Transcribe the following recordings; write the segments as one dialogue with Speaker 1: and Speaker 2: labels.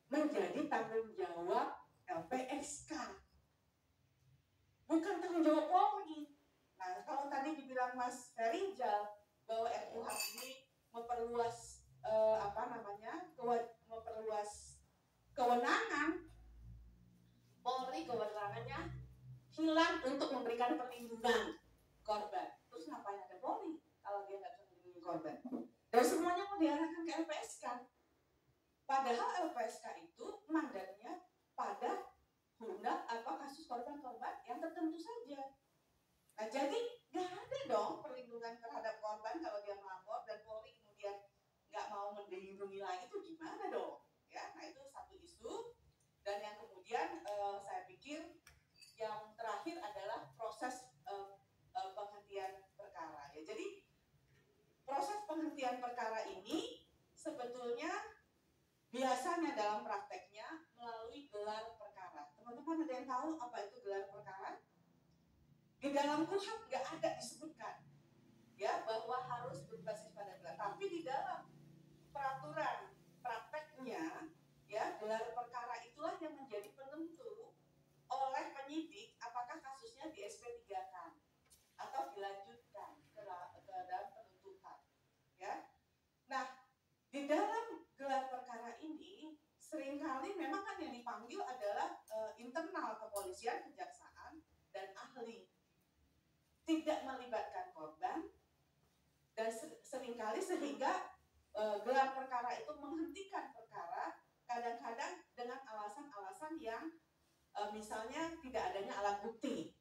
Speaker 1: menjadi tanggung jawab LPSK, bukan tanggung jawab Polri. Nah, kalau tadi dibilang Mas Ferijal bahwa RUHP ini memperluas memperluas kewenangan Polri, kewenangannya hilang untuk memberikan perlindungan korban. Terus ngapain ada Polri kalau dia nggak bisa melindungi korban? Dan semuanya mau diarahkan ke LPSK. Padahal LPSK itu mandatnya pada kasus korban-korban yang tertentu saja. Nah, jadi nggak ada dong perlindungan terhadap korban kalau dia melapor dan Polri kemudian nggak mau melindungi lagi, itu gimana dong? Ya, nah itu satu isu. Dan yang kemudian saya pikir yang terakhir adalah proses penghentian perkara. Ya, jadi proses penghentian perkara ini sebetulnya biasanya dalam prakteknya melalui gelar perkara. Teman-teman ada yang tahu apa itu gelar perkara? Di dalam KUHP nggak ada disebutkan ya bahwa harus berbasis pada gelar, tapi di dalam peraturan prakteknya ya gelar perkara itulah yang menjadi penentu oleh penyidik apakah kasusnya di SP3-kan atau dilanjutkan ke dalam penuntutan ya. Nah, di dalam gelar perkara ini seringkali memang kan yang dipanggil adalah internal kepolisian, kejaksaan, dan ahli, tidak melibatkan korban, dan seringkali sehingga gelar perkara itu menghentikan perkara kadang-kadang dengan alasan-alasan yang misalnya tidak adanya alat bukti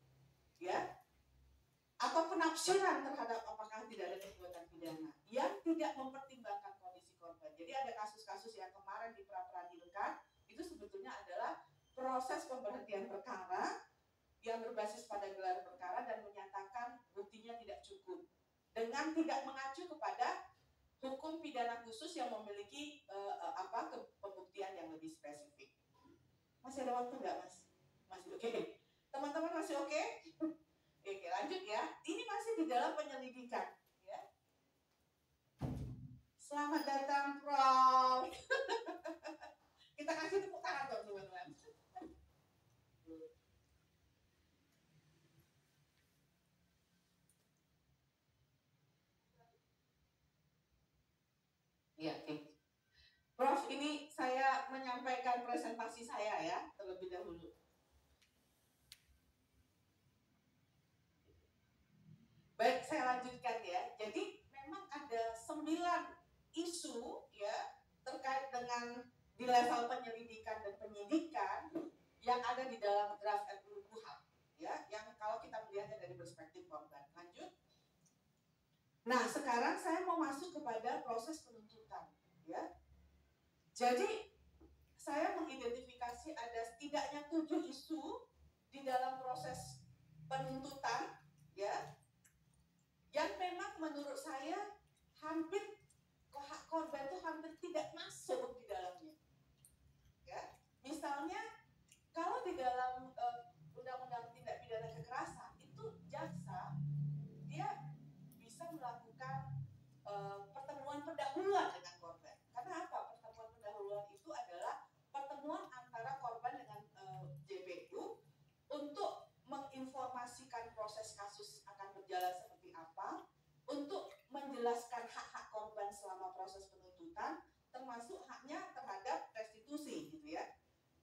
Speaker 1: ya, atau penafsiran terhadap apakah tidak ada perbuatan pidana yang tidak mempertimbangkan kondisi korban. Jadi ada kasus-kasus yang kemarin diperadilan itu sebetulnya adalah proses pemberhentian perkara yang berbasis pada gelar perkara dan menyatakan buktinya tidak cukup dengan tidak mengacu kepada hukum pidana khusus yang memiliki pembuktian yang lebih spesifik. Masih ada waktu nggak, Mas? Masih oke? Teman-teman masih oke? Oke, lanjut ya. Ini masih di dalam penyelidikan ya. Selamat datang, Prof. Kita kasih tepuk tangan dong, teman-teman. Iya, oke. Prof, ini saya menyampaikan presentasi saya ya, terlebih dahulu. Baik, saya lanjutkan ya. Jadi memang ada 9 isu ya terkait dengan di level penyelidikan dan penyidikan yang ada di dalam draft RUU KUHP ya, yang kalau kita melihatnya dari perspektif korban. Lanjut. Nah, sekarang saya mau masuk kepada proses penuntutan ya. Jadi saya mengidentifikasi ada setidaknya 7 isu di dalam proses penuntutan ya, yang memang menurut saya hampir hak korban itu hampir tidak masuk di dalamnya ya. Misalnya kalau di dalam undang-undang tindak pidana kekerasan itu jaksa dia bisa melakukan pertemuan pendahuluan dengan korban. Karena apa? Pertemuan pendahuluan itu adalah pertemuan antara korban dengan JPU untuk menginformasikan proses kasus akan berjalan seperti apa, untuk menjelaskan hak-hak korban selama proses penuntutan, termasuk haknya terhadap restitusi gitu ya,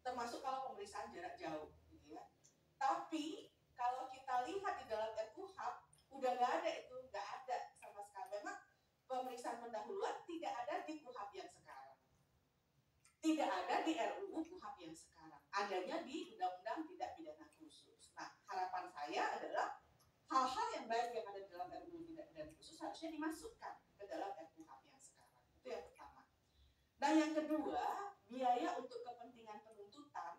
Speaker 1: termasuk kalau pemeriksaan jarak jauh gitu ya. Tapi kalau kita lihat di dalam RUHP udah nggak ada itu, nggak ada sama sekali. Memang pemeriksaan pendahuluan tidak ada di KUHP yang sekarang, tidak ada di RUU KUHP yang sekarang, adanya di Undang-Undang Tindak Pidana Khusus. Nah, harapan saya adalah hal-hal yang baik yang ada dalam RUU Tindak Pidana Khusus harusnya dimasukkan ke dalam RUHP yang sekarang. Itu yang pertama. Nah, yang kedua, biaya untuk kepentingan penuntutan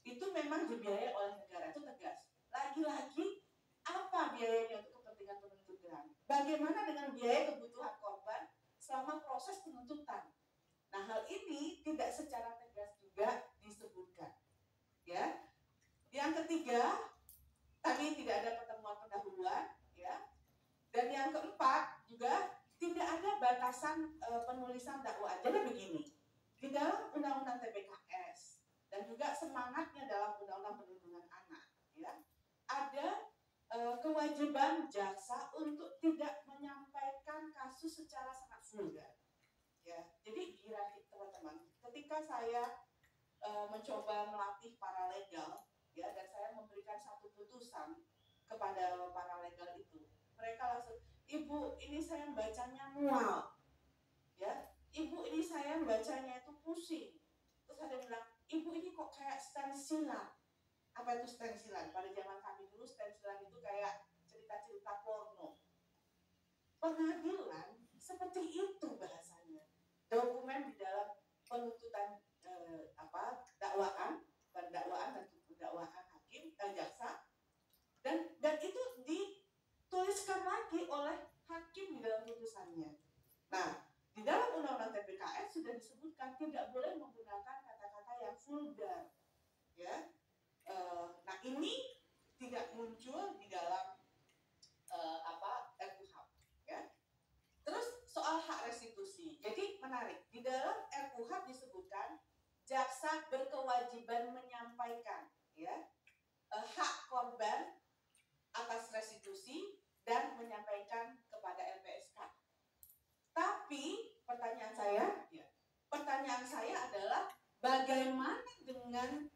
Speaker 1: itu memang dibiayai oleh negara, itu tegas. Lagi-lagi, apa biayanya untuk kepentingan penuntutan? Bagaimana dengan biaya kebutuhan korban selama proses penuntutan? Nah, hal ini tidak secara tegas juga disebutkan. Ya. Yang ketiga, tadi tidak ada pertemuan pendahuluan, ya. Dan yang keempat juga tidak ada batasan penulisan dakwaan. Jadi begini, di dalam Undang-Undang TPKS dan juga semangatnya dalam Undang-Undang Perlindungan Anak, ya, ada kewajiban jaksa untuk tidak menyampaikan kasus secara sangat vulgar, ya. Jadi gini teman-teman, ketika saya mencoba melatih paralegal, ya, dan saya memberikan satu putusan kepada paralegal itu, mereka langsung, ibu ini saya bacanya mual, ya, ibu ini saya bacanya itu pusing. Terus ada bilang, ibu ini kok kayak stensilan. Apa itu stensilan? Pada zaman kami dulu stensilan itu kayak cerita-cerita porno. Pengadilan seperti itu bahasanya. Dokumen di dalam penuntutan dakwaan hakim jaksa, dan itu dituliskan lagi oleh hakim di dalam putusannya. Nah, di dalam Undang-Undang TPKS sudah disebutkan tidak boleh menggunakan kata-kata yang vulgar, ya. Nah, ini tidak muncul di dalam RKUHP, ya. Terus soal hak restitusi, jadi menarik. Di dalam RKUHP disebutkan jaksa berkewajiban menyampaikan, ya, hak korban atas restitusi dan menyampaikan kepada LPSK. Tapi pertanyaan saya adalah bagaimana dengan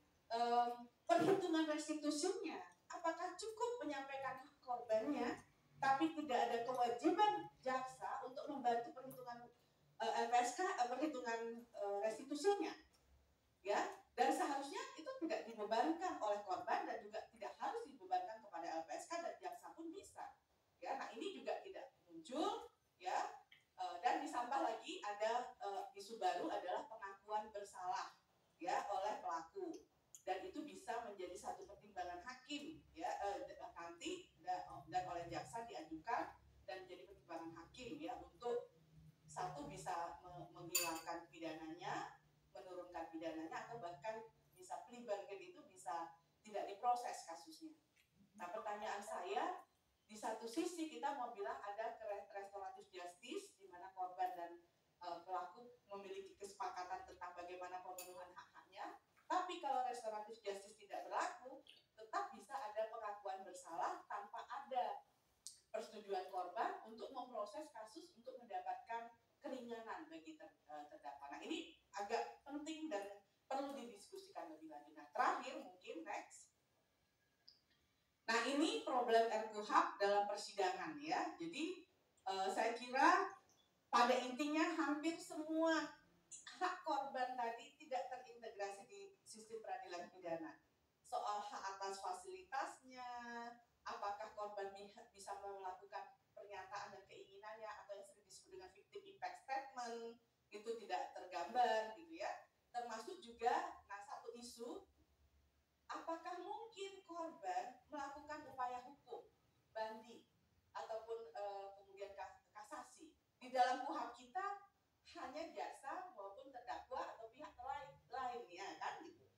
Speaker 1: perhitungan restitusinya? Apakah cukup menyampaikan hak korbannya, tapi tidak ada kewajiban jaksa untuk membantu perhitungan LPSK, perhitungan restitusinya, ya? Dan seharusnya itu tidak dibebankan oleh korban dan juga tidak harus dibebankan kepada LPSK, dan jaksa pun bisa, ya. Nah, ini juga tidak muncul, ya. Dan ditambah lagi ada isu baru adalah pengakuan bersalah, ya, oleh pelaku, dan itu bisa menjadi satu pertimbangan hakim, ya, nanti dan oleh jaksa diajukan dan menjadi pertimbangan hakim, ya, untuk satu bisa menghilangkan pidananya, menurunkan pidananya, atau bahkan bisa plea bargain, itu bisa tidak diproses kasusnya. Nah, pertanyaan saya, di satu sisi kita mau bilang ada restoratif justice di mana korban dan pelaku memiliki kesepakatan tentang bagaimana pemenuhan hak-haknya, tapi kalau restoratif justice tidak berlaku, tetap bisa ada pengakuan bersalah tanpa ada persetujuan korban untuk memproses kasus untuk mendapatkan keringanan bagi terdakwa. Nah, ini agak penting dan perlu didiskusikan lebih lanjut. Nah, terakhir mungkin next. Nah, ini problem RKUHP dalam persidangan, ya. Jadi saya kira pada intinya hampir semua hak korban tadi tidak terintegrasi di sistem peradilan pidana. Soal hak atas fasilitasnya, apakah korban bisa melakukan pernyataan dan keinginannya, atau yang sering disebut dengan victim impact statement, itu tidak tergambar, gitu, ya. Termasuk juga, nah, satu isu, apakah mungkin korban melakukan upaya hukum, banding, ataupun kemudian kasasi. Di dalam KUHP kita hanya jaksa maupun terdakwa atau pihak lain, ya kan, gitu.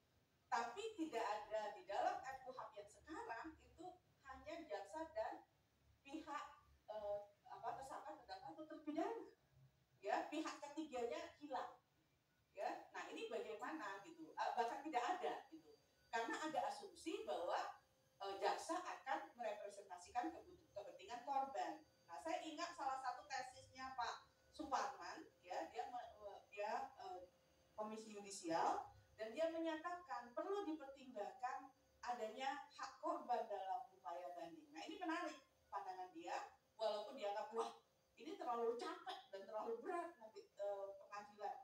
Speaker 1: Tapi tidak ada di dalam RKUHP yang sekarang itu hanya jaksa dan pihak tersangka, terdakwa atau terpidana, ya. Pihak ketiganya hilang, ya. Nah, ini bagaimana, gitu? Bahkan tidak ada, gitu. Karena ada asumsi bahwa jaksa akan merepresentasikan kepentingan korban. Nah, saya ingat salah satu tesisnya Pak Suparman, ya, dia komisi yudisial, dan dia menyatakan perlu dipertimbangkan adanya hak korban dalam upaya banding. Nah, ini menarik pandangan dia, walaupun dianggap, wah, ini terlalu capek dan terlalu berat nanti pengadilan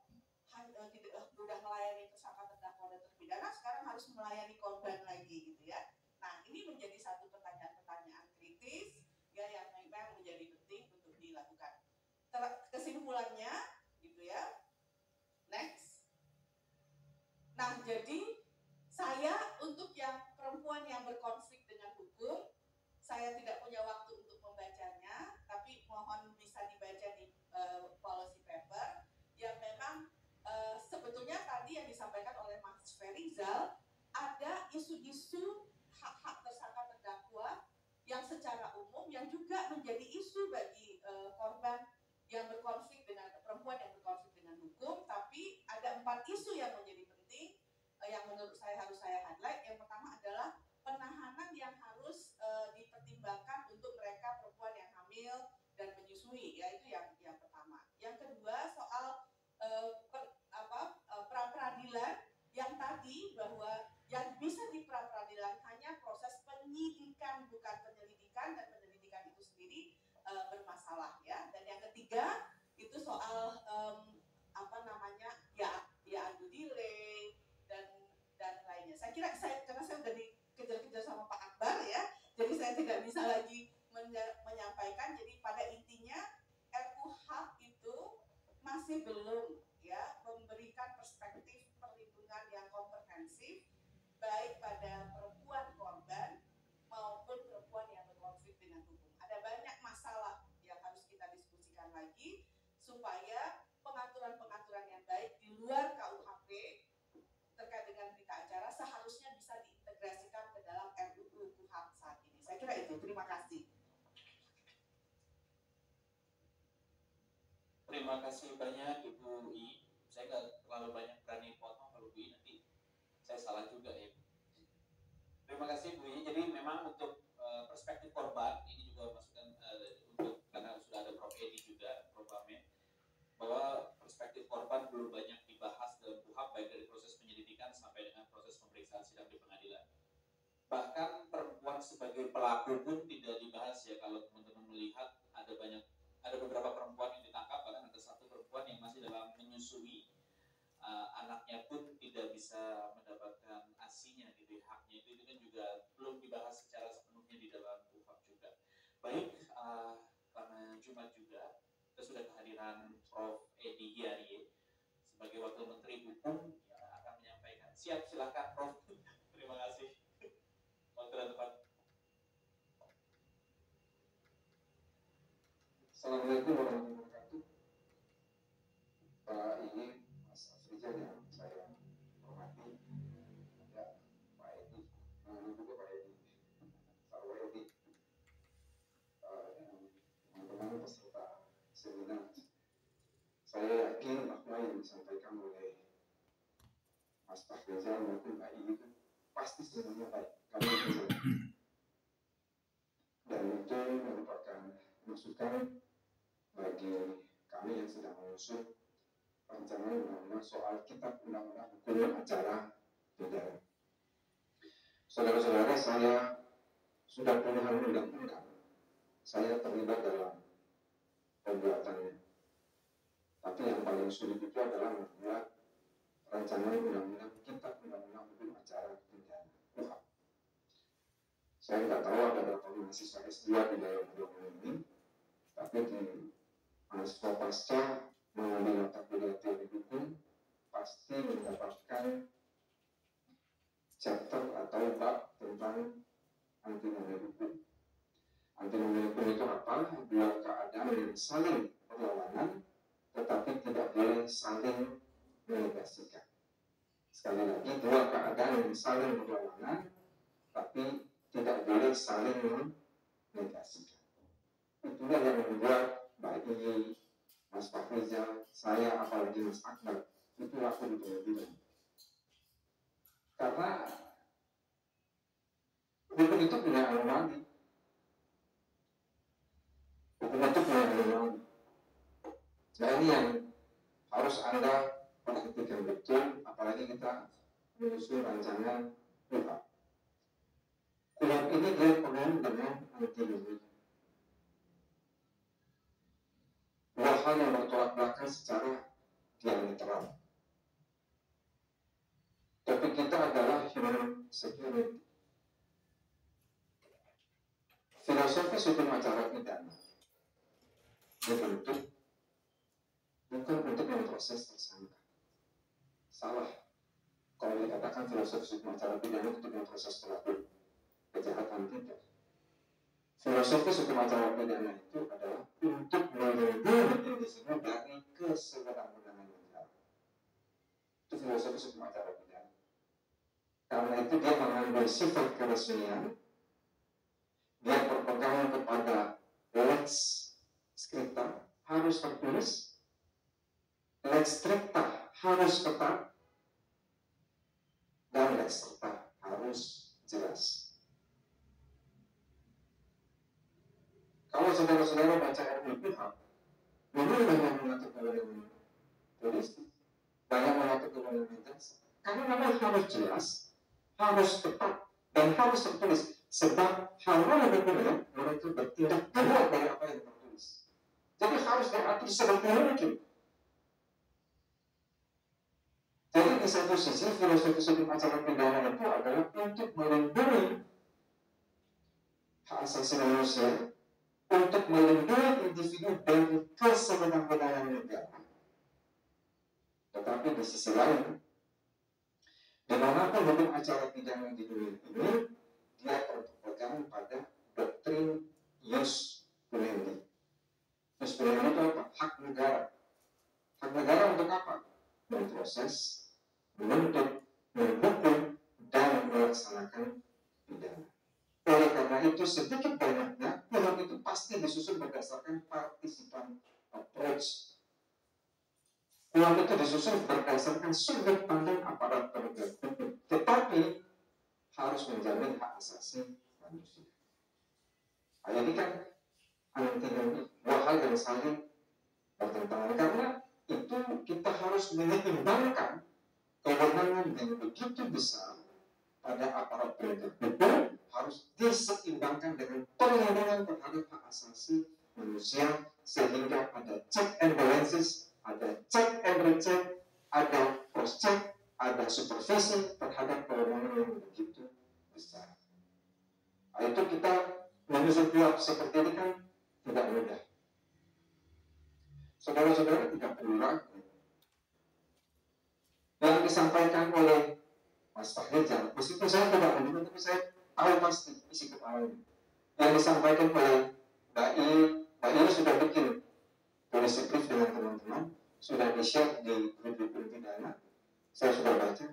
Speaker 1: tidak mudah melayani tersangka, terdakwa dan terpidana, sekarang harus melayani korban lagi, gitu, ya. Nah, ini menjadi satu pertanyaan-pertanyaan kritis, ya, yang memang menjadi penting untuk dilakukan. Kesimpulannya, gitu, ya. Next. Nah, jadi saya untuk yang perempuan yang berkonflik dengan hukum, saya tidak punya waktu untuk membacanya, tapi mohon bisa dibaca di policy paper yang memang sebetulnya tadi yang disampaikan oleh Mas Ferizal, ada isu-isu hak-hak tersangka terdakwa yang secara umum yang juga menjadi isu bagi korban yang berkonflik dengan perempuan yang berkonflik dengan hukum. Tapi ada 4 isu yang menjadi penting yang menurut tidak bisa lagi menyampaikan. Jadi pada intinya RUHP itu masih belum ya memberikan perspektif perlindungan yang komprehensif baik pada perempuan korban maupun perempuan yang berkonflik dengan hukum. Ada banyak masalah yang harus kita diskusikan lagi supaya pengaturan-pengaturan yang baik di luar KUHP terkait dengan berita acara seharusnya bisa diintegrasikan ke dalam RUU KUHP saat ini. Saya kira itu. Terima kasih.
Speaker 2: Terima kasih banyak Ibu I. Saya nggak terlalu banyak berani potong, kalau Bu I nanti saya salah juga ya. Terima kasih Bu I. Jadi memang untuk perspektif korban ini juga masukan untuk, karena sudah ada Prof Edi juga, Prof Amin, bahwa perspektif korban belum banyak dibahas dalam KUHP baik dari proses penyelidikan sampai dengan proses pemeriksaan sidang di pengadilan. Bahkan perempuan sebagai pelaku pun tidak dibahas ya. Kalau teman-teman melihat ada beberapa perempuan yang ditangkap, bahkan ada satu perempuan yang masih dalam menyusui, anaknya pun tidak bisa mendapatkan ASI-nya gitu, haknya itu kan juga belum dibahas secara sepenuhnya di dalam KUHP juga. Baik, karena Jumat juga kita sudah kehadiran Prof Edi Hyarie sebagai Wakil Menteri Hukum yang akan menyampaikan. Siap, silakan Prof. Terima kasih. Waktu dan tempat.
Speaker 3: Assalamualaikum warahmatullahi wabarakatuh. Pak ini Mas Afrizal yang saya hormati, ya Pak Edi, juga Pak Edi, Pak Edi, teman-teman peserta seminar. Saya yakin makna yang disampaikan oleh Mas Afrizal maupun Pak Edi itu pasti semuanya baik. Kami betul. Dan itu merupakan masukan bagi kami yang sedang mengusut rancangan undang-undang soal kitab undang-undang hukum acara pidana. Saudara-saudara, saya sudah puluhan undang-undang saya terlibat dalam pembuatannya. Tapi yang paling sulit itu adalah membuat rancangan undang-undang kitab undang-undang hukum acara pidana (KUHP). Saya nggak tahu ada berapa mahasiswa S2 di dalam undang-undang ini, tapi di mahasiswa pasca mengambil mata kuliah teori hukum pasti mendapatkan chapter atau bab tentang antinomia hukum. Antinomia hukum itu apa? Dua keadaan yang saling berlawanan tetapi tidak boleh saling menegasikan. Sekali lagi, dua keadaan yang saling berlawanan tapi tidak boleh saling menegasikan. Itulah yang membuat bagi Mas Afrizal, saya, apalagi Mas Akbar, itu aku di pengadilan. Karena hukum itu punya anomali. Hukum itu punya anomali. Nah ini yang harus Anda perhatikan betul, apalagi kita menyusun rancangan KUHP. KUHP ini dia penuh dengan antinomia. Dua hal yang bertolak belakang secara diametral. Topik kita adalah human security. Filosofis hukum acara pidana dibentuk bukan untuk memproses tersangka. Salah kalau dikatakan filosofis hukum acara pidana untuk memproses pelaku kejahatan, tidak. Filosofis hukum acara pidana itu adalah untuk melindungi individu dari kesewenang-wenangan negara. Itu filosofis hukum acara pidana. Karena itu dia mengambil sifat keresmian, dia berpegang kepada lex scripta harus tertulis, lex stricta harus ketat, dan lex stricta harus jelas. Kalau saudara-saudara baca RUU KUHP, memang banyak mengatur kewenangan polisi, banyak mengatur kewenangan jaksa. Karena memang harus jelas, harus tepat, dan harus tertulis. Sebab hal-hal yang berbeda, mereka bertindak di luar dari apa yang tertulis. Jadi harus diatur sebetulnya mungkin. Jadi di satu sisi, filosofi hukum acara pidana itu adalah untuk melindungi hak asasi manusia untuk melindungi individu dari kesewenang-wenangan negara. Tetapi di sisi lain, dimanapun hukum acara pidana di dunia ini, dia berpegang pada doktrin ius punendi. Ius punendi itu apa? Hak negara. Hak negara untuk apa? Memproses, menuntut, menghukum, dan melaksanakan pidana. Oleh karena itu, sedikit banyaknya pihak itu pasti disusun berdasarkan partisipan approach. Pihak itu disusun berdasarkan sudut pandang aparat penegak hukum, tetapi harus menjamin hak asasi manusia. Nah, ini kan antinomi, dua hal yang saling bertentangan, karena itu kita harus menyeimbangkan kewenangan yang begitu besar pada aparat penegak hukum harus diseimbangkan dengan perlindungan terhadap hak asasi manusia, sehingga ada check and balances, ada check and recheck, ada cross check, ada supervisi terhadap kewenangan yang begitu besar. Nah, itu kita menyusun pihak seperti ini kan tidak mudah. Saudara-saudara tidak perlu ragu. Yang disampaikan oleh Mas Fahrizal, meskipun saya tidak mendengar, tapi saya tahu pasti isi kepalanya. Yang disampaikan oleh Mbak I sudah bikin polisi brief dengan teman-teman, sudah di-share di grup pidana. Saya sudah baca,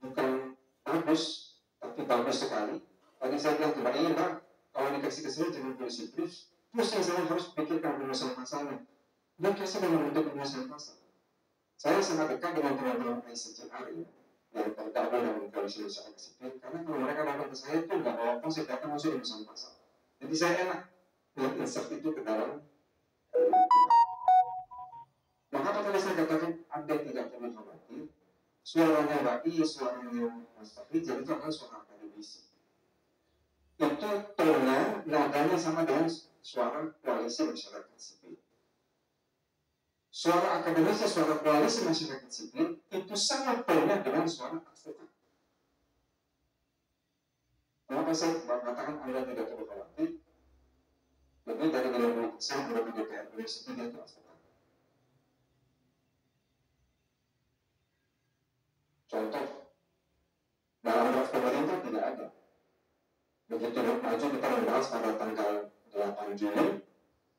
Speaker 3: bukan bagus, tapi bagus sekali. Tadi saya bilang ke Mbak I, Mbak, kalau dikasih ke saya dengan polisi brief, pusing saya harus pikirkan rumusan pasalnya. Dia kasih dengan bentuk rumusan pasal. Saya sangat dekat dengan teman-teman ICJR yang terdahulu dalam koalisi masyarakat sipil, karena kalau mereka datang ke saya itu nggak bawa konsep, datang langsung rumusan pasal. Jadi saya enak insert itu ke dalam. Maka tadi saya katakan Anda tidak perlu khawatir, suaranya Mbak I, suaranya Mas Fahrizal itu adalah suara akademisi. Itu tone nadanya sama dengan suara koalisi masyarakat sipil. Suara akademisi, suara koalisi masyarakat sipil itu sangat banyak dengan suara advokat. Kenapa saya mengatakan Anda tidak perlu khawatir? Lebih dari 50% anggota DPR Komisi 3 itu advokat. Contoh, dalam draft pemerintah tidak ada. Begitu maju kita membahas pada tanggal 8 Juni,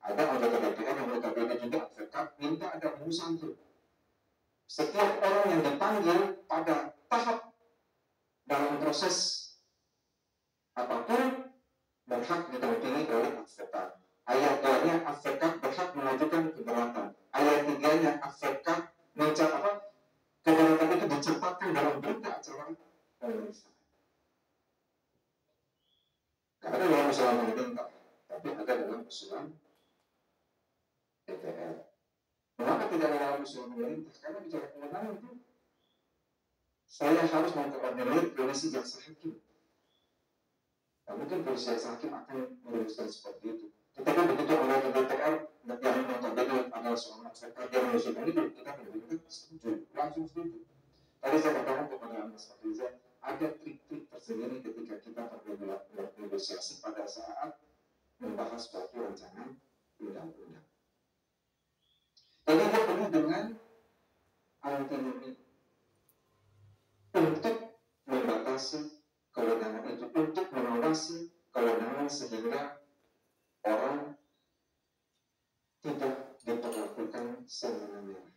Speaker 3: ada anggota DPR yang notabene juga advokat minta ada rumusan itu. Setiap orang yang dipanggil pada tahap dalam proses apapun berhak didampingi oleh advokat. Ayat 2-nya advokat berhak mengajukan keberatan. Ayat 3-nya advokat keberatan itu dicatatkan dalam berita acara pemeriksaan. Tidak ada dalam usulan pemerintah, tapi ada dalam usulan DPR. Mengapa tidak ada dalam usulan pemerintah? Karena bicara kewenangan itu saya harus mengkoordinir polisi jaksa hakim. Nah, mungkin polisi jaksa hakim akan merumuskan seperti itu. Tetapi begitu anggota DPR yang notabene adalah seorang advokat yang mengusulkan itu, kita benar-benar setuju, langsung setuju. Tadi saya katakan kepada Mas Fahrizal, ada trik-trik tersendiri ketika kita bernegosiasi pada saat membahas suatu rancangan undang-undang. Jadi kita perlu dengan antinomi untuk membatasi kewenangan itu, untuk mengawasi kewenangan sehingga orang tidak diperlakukan semena-mena.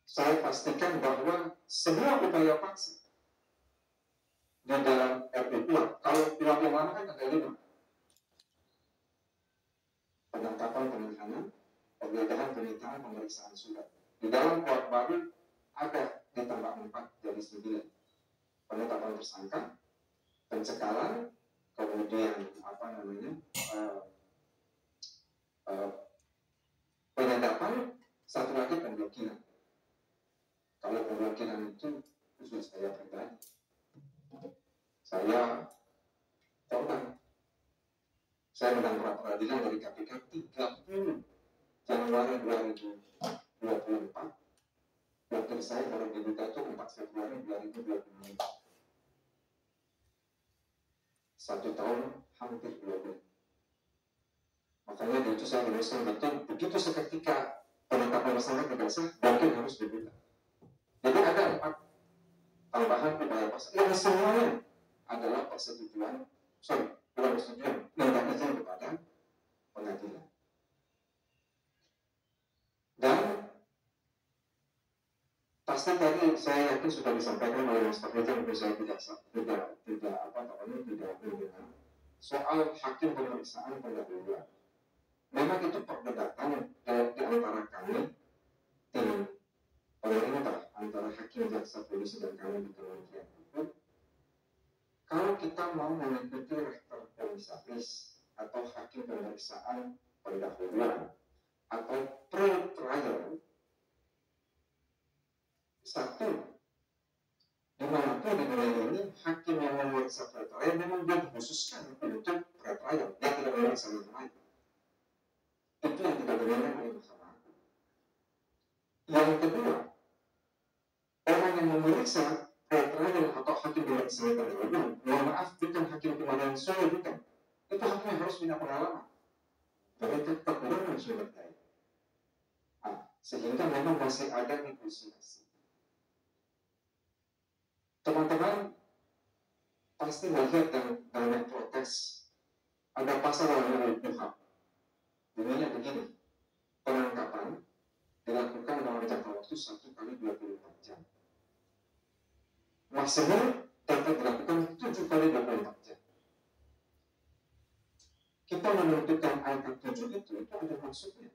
Speaker 3: Saya pastikan bahwa semua upaya paksa di dalam RUU, kalau pihak yang lama kan ada 5. Penangkapan penahanan, penggeledahan, penyitaan, pemeriksaan surat. Di dalam kuhap baru ada ditambah 4 jadi 9. Penetapan tersangka, pencekalan, kemudian penyadapan, satu lagi pemblokiran. Kalau pemblokiran itu sudah saya pribadi. Saya korban. Saya menang pra peradilan dari KPK 30 Januari 2024. Waktu saya baru dibuka itu 4 Februari 2025. 1 tahun hampir 2 bulan. Makanya di itu saya menuliskan betul, begitu seketika penetapan tersangka tidak sah, mungkin harus dibuka. Jadi ada 4 tambahan upaya pasal yang semuanya adalah persetujuan, minta izin kepada pengadilan. Dan pasti tadi saya yakin sudah disampaikan oleh Mas Fakhrudin, saya tidak mendengar soal hakim pemeriksaan pendahuluan. Memang itu perdebatan di antara kami tim pemerintah, antara hakim, jaksa, polisi dan kami di Kementerian Hukum. Kalau kita mau mengikuti rektor komisaris atau hakim pemeriksaan pendahuluan atau pre-trial, satu, dimanapun di dunia ini hakim yang memeriksa pre-trial memang dia dikhususkan untuk pre-trial, dia tidak memeriksa yang lain. Itu yang tidak dibenarkan oleh Mahkamah Agung. Yang kedua, orang yang memeriksa pre-trial atau hakim pemeriksa pendahuluan, mohon maaf, bukan hakim pengadilan sore, bukan. Itu hakim yang harus punya pengalaman. Mereka kekurangan sumber daya. Sehingga memang masih ada negosiasi. Teman-teman pasti melihat dan banyak protes. Ada pasal yang menurut bunyinya begini: penangkapan dilakukan dalam jangka waktu 1 kali 24 jam. Maksimum dapat dilakukan 7 kali 24 jam. Kita menentukan angka 7 itu ada maksudnya.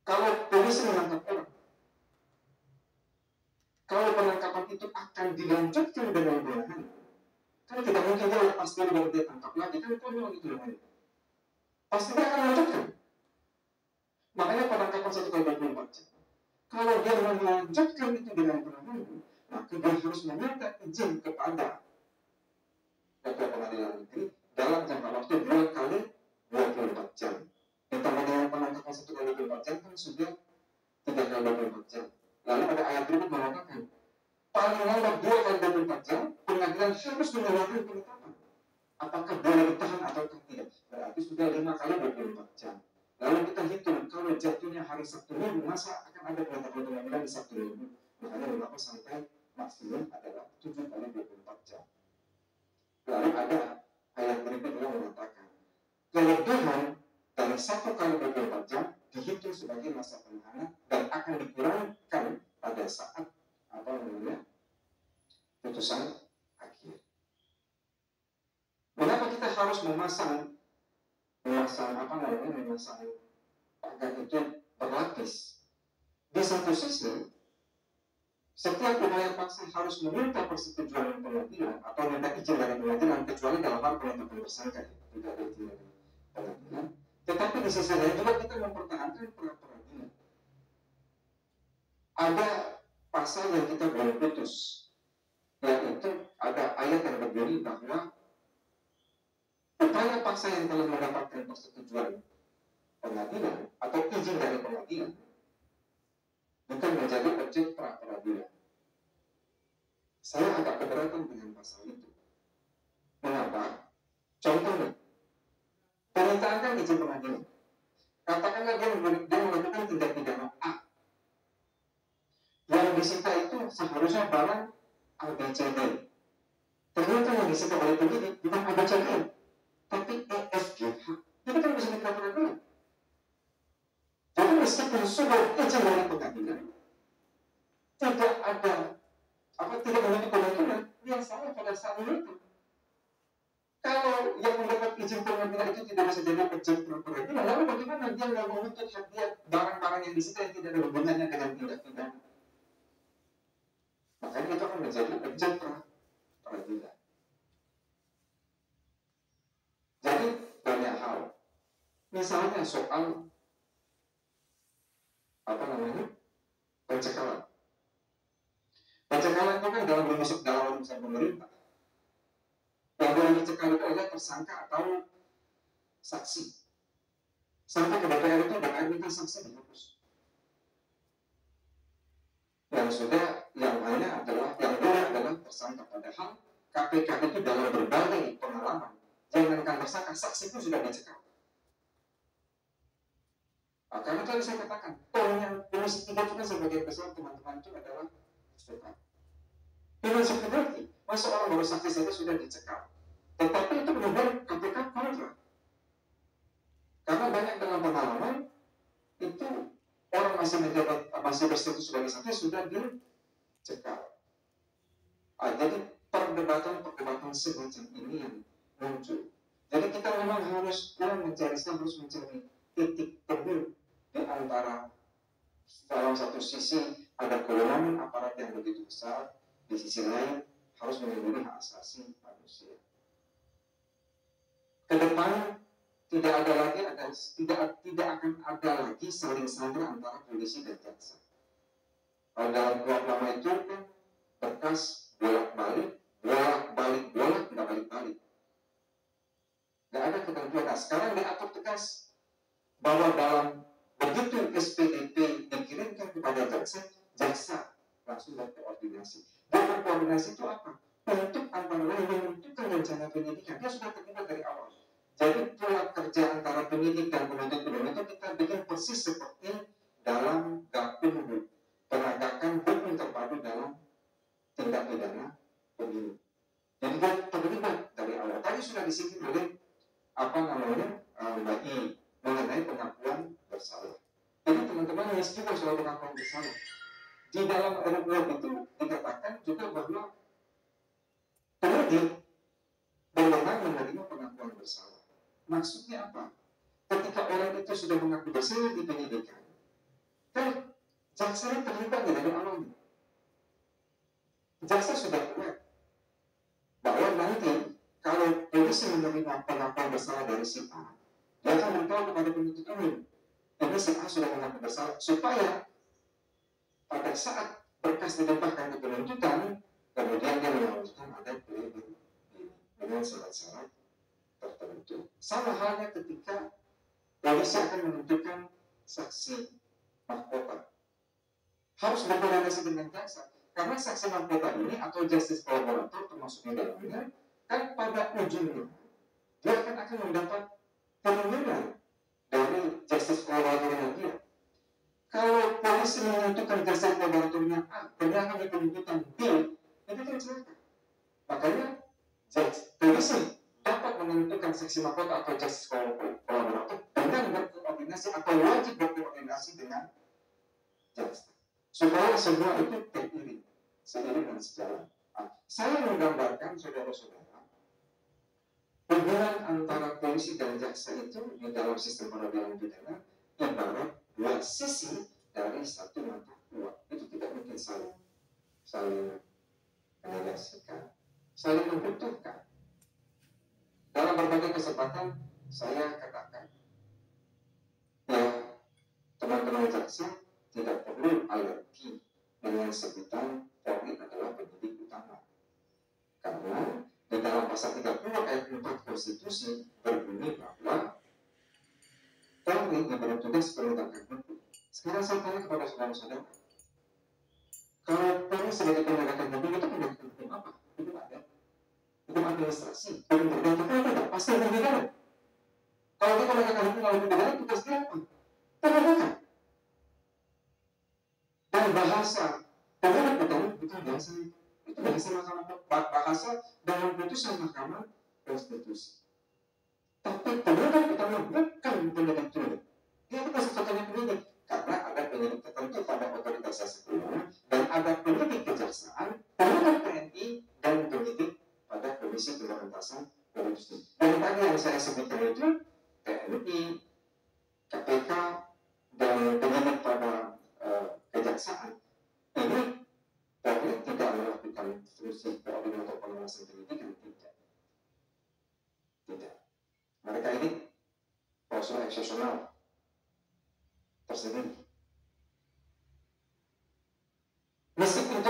Speaker 3: Kalau polisi menangkap orang, kalau penangkapan itu akan dilanjutkan dengan penahanan, kan tidak mungkin dia lepas dulu baru dia tangkap lagi, kan konyol gitu namanya. Pasti dia akan lanjutkan. Makanya penangkapan 1 kali 24 jam. Kalau dia melanjutkan itu dengan penahanan, maka dia harus meminta izin kepada Ketua Pengadilan Negeri dalam jangka waktu 2 kali 24 jam. Ditambah dengan penangkapan 1 kali 24 jam kan sudah 3 kali 24 jam. Lalu ada ayat berikut mengatakan paling lambat 2 kali 24 jam pengadilan harus mengeluarkan penetapan apakah boleh ditahan atau tidak. Berarti sudah 5 kali 24 jam. Lalu kita hitung kalau jatuhnya hari Sabtu Minggu, masa akan ada penetapan pengadilan di Sabtu Minggu? Makanya mengapa sampai maksimum adalah 7 kali 24 jam. Lalu ada ayat berikut yang mengatakan kelebihan dari 1 kali 24 jam dihitung sebagai masa penahanan dan akan dikurangkan pada saat putusan akhir. Mengapa kita harus memasang pagar itu berlapis? Di satu sisi, setiap upaya paksa harus meminta persetujuan pengadilan atau minta izin dari pengadilan kecuali dalam hal penetapan tersangka, tidak ada izin dari pengadilan. Tetapi di sisi lain juga kita mempertahankan pra-peradilan. Ada pasal yang kita belum putus, yaitu ada ayat yang berbunyi bahwa upaya paksa yang telah mendapatkan persetujuan pengadilan atau izin dari pengadilan bukan menjadi objek pra-peradilan. Saya agak keberatan dengan pasal itu. Mengapa? Contohnya, permintaan kan izin pengadilan. Katakanlah dia melakukan tindak pidana A. Yang disita itu seharusnya barang ABCD. Ternyata yang disita oleh penyidik bukan ABCD, tapi EFGH. Jadi kan bisa dikatakan. Jadi meskipun sudah izin dari pengadilan, tidak menutup kemungkinan yang salah pada saat itu. Kalau yang mendapat izin pengadilan itu tidak bisa jadi objek pra-peradilan, lalu bagaimana dia nggak menuntut hak dia barang-barang yang disita yang tidak ada hubungannya dengan tindak pidana? Makanya itu akan menjadi objek pra-peradilan. Jadi banyak hal, misalnya soal pencekalan. Pencekalan itu kan dalam urusan pemerintah. Yang boleh dicekal itu adalah tersangka atau saksi. Sampai ke DPR itu DPR minta saksi dihapus. Yang boleh adalah tersangka. Padahal KPK itu dalam berbagai pengalaman, jangankan tersangka, saksi pun sudah dicekal. Nah, karena tadi saya katakan, yang Komisi 3 juga sebagai besar teman-teman itu adalah SPK. Dengan seperti masa orang baru saksi saja sudah dicekal. Tetapi itu benar-benar KPK kontra. Karena banyak dalam pengalaman itu orang masih menjabat, masih berstatus sebagai saksi sudah dicekal. Jadi perdebatan semacam ini yang muncul. Jadi kita memang harus mencari titik temu di antara dalam satu sisi ada kewenangan aparat yang begitu besar, di sisi lain harus melindungi hak asasi manusia. Kedepan tidak akan ada lagi saling sandra antara polisi dan jaksa. Kalau dalam kuhap lama itu kan berkas bolak-balik, tidak balik-balik. Tidak ada ketentuan. Nah, sekarang diatur tegas bahwa dalam begitu SPDP dikirimkan kepada jaksa langsung berkoordinasi. Dan berkoordinasi itu apa? Untuk antara lain menentukan rencana penyidikan. Dia sudah terlibat dari awal. Jadi pola kerja antara penyidik dan penuntut umum itu kita bikin persis seperti dalam GAKUM, penegakan hukum terpadu dalam tindak pidana pemilu. Jadi dia terlibat dari awal. Tadi sudah disinggung oleh Mbak I mengenai pengakuan bersalah. Jadi teman-teman meskipun soal pengakuan bersalah, di dalam RUU itu dikatakan juga bahwa penyidik berwenang menerima pengakuan bersalah. Maksudnya apa? Ketika orang itu sudah mengaku bersalah di penyidikan, kan jaksa terlibat dari awalnya. Jaksa sudah aware bahwa nanti kalau polisi menerima pengakuan bersalah dari si A, dia akan memberitahu kepada penuntut umum, ini si A sudah mengaku bersalah, supaya pada saat berkas dilimpahkan ke penuntutan, kemudian dia melanjutkan ada pledoi dengan syarat-syarat tertentu. Sama halnya ketika polisi akan menentukan saksi mahkota, harus berkoordinasi dengan jaksa, karena saksi mahkota ini atau justice collaborator termasuk di dalamnya, kan pada ujungnya dia akan mendapat perlindungan dari justice collaborator dia. Kalau polisi menentukan justice collaboratornya A, ternyata di penuntutan B, itu kan celaka. Makanya polisi dapat menentukan saksi mahkota atau justice collaborator dengan berkoordinasi atau wajib berkoordinasi dengan jaksa, supaya semua itu seiring dan sejalan. Saya menggambarkan saudara-saudara, hubungan antara polisi dan jaksa itu di dalam sistem peradilan pidana ibarat dua sisi dari satu mata uang. Itu tidak mungkin saling menegasikan, saling membutuhkan. Dalam berbagai kesempatan saya katakan, ya teman-teman jaksa tidak perlu alergi dengan sebutan Polri adalah penyidik utama. Karena di dalam pasal 30 ayat 4 konstitusi berbunyi bahwa Polri diberi tugas penegakan hukum. Sekarang saya tanya kepada saudara-saudara, kalau Polri sebagai penegakan hukum itu penegakan hukum apa? Hukum adat, hukum administrasi, hukum pidana, tidak pasti hukum pidana. Kalau dia penegakan hukum lalu pidana, tugas dia apa? Penegakan. Dan bahasa penegakan pidana bukan bahasa itu bahasa dalam putusan Mahkamah Konstitusi. Tapi penyidik utama bukan penyidik tunggal. Dia bukan satu-satunya penyidik, karena ada penyidik tertentu pada otoritas sebelumnya dan ada penyidik kejaksaan, penyidik TNI dan penyidik pada Komisi Pemberantasan Korupsi. Dan tadi yang saya sebutkan itu TNI, KPK dan penyidik pada kejaksaan. Ini Polri tidak melakukan fungsi koordinator pengawasan penyidikan, tidak. Mereka ini klausul eksepsional tersendiri. Meskipun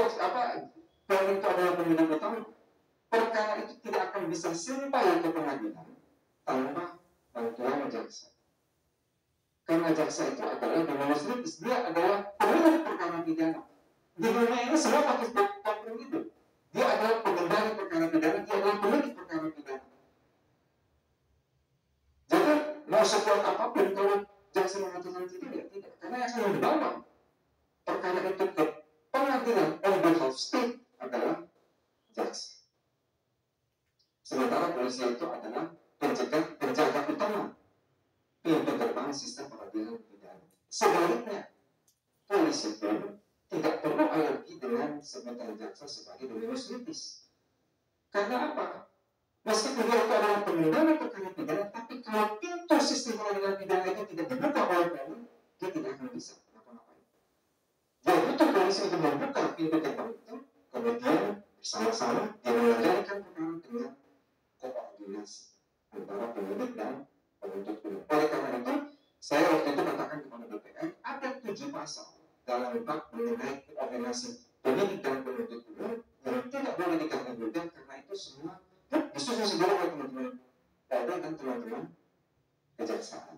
Speaker 3: Polri itu adalah penyidik utama, perkara itu tidak akan bisa sampai ke pengadilan tanpa bantuan jaksa. Karena jaksa itu adalah demonstratis, dia adalah penyidik perkara pidana. Di dunia ini semua pakai itu. Dia adalah pengendali perkara pidana perkara itu ke pengadilan on behalf of state adalah jaksa. Sementara polisi itu adalah penjaga utama pintu gerbang sistem peradilan pidana. Sebaliknya, polisi pun tidak perlu alergi dengan sebutan jaksa sebagai dominus litis. Karena apa? Meskipun dia itu adalah pengendali perkara pidana, tapi kalau pintu sistem peradilan pidana itu tidak dibuka oleh polisi, dia tidak akan bisa ngapa-ngapain. Dia butuh polisi untuk membuka pintu gerbang itu, kemudian bersama-sama dia mengendalikan perkara dengan koordinasi antara penyidik dan penuntut umum. Oleh karena itu, saya waktu itu katakan kepada DPR, ada 7 pasal dalam bab mengenai koordinasi penyidik dan penuntut umum yang tidak boleh diganggu-gugat karena itu semua disusun sendiri oleh teman-teman Polri dan teman-teman kejaksaan.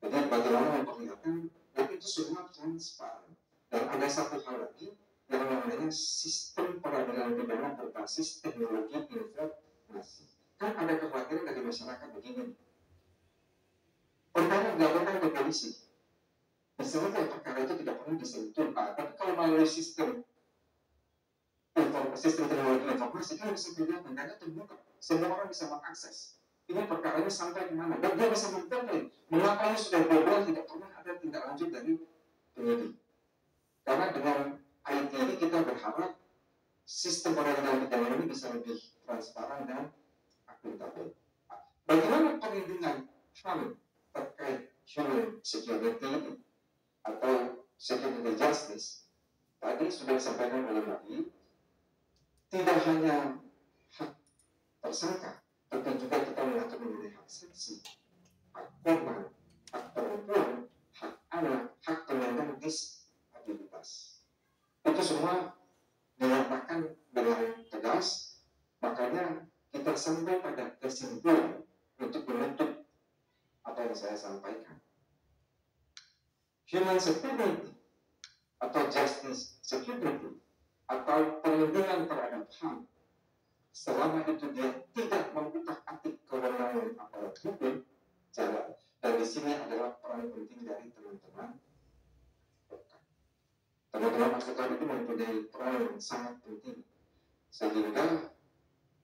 Speaker 3: Jadi bagaimana memperlihatkan dan itu semua transparan. Dan ada satu hal lagi yang namanya sistem peradilan pidana berbasis teknologi informasi. Kan ada kekhawatiran dari masyarakat begini. Perkara dilaporkan ke polisi. Misalnya perkara itu tidak perlu disentuh, tapi kalau melalui sistem teknologi informasi kan bisa kelihatan karena terbuka. Semua orang bisa mengakses. Ini perkaranya sampai kemana? Dan dia bisa mengetahui mengapa ini sudah 2 bulan tidak pernah ada tindak lanjut dari penyidik. Karena dengan IT ini kita berharap sistem peradilan pidana ini bisa lebih transparan dan akuntabel. Bagaimana perlindungan HAM terkait human security atau security justice? Tadi sudah disampaikan oleh Mbak, tidak hanya hak tersangka, tapi juga kita mengatur mengenai hak saksi, hak korban, hak perempuan, hak anak, hak penyandang disabilitas. Itu semua dinyatakan dengan tegas, makanya kita sampai pada kesimpulan untuk menutup apa yang saya sampaikan. Human security atau justice security atau perlindungan terhadap HAM selama itu dia tidak mengutak-atik kewenangan aparat hukum jalan. Dan di sini adalah peran penting dari teman-teman advokat itu mempunyai peran yang sangat penting sehingga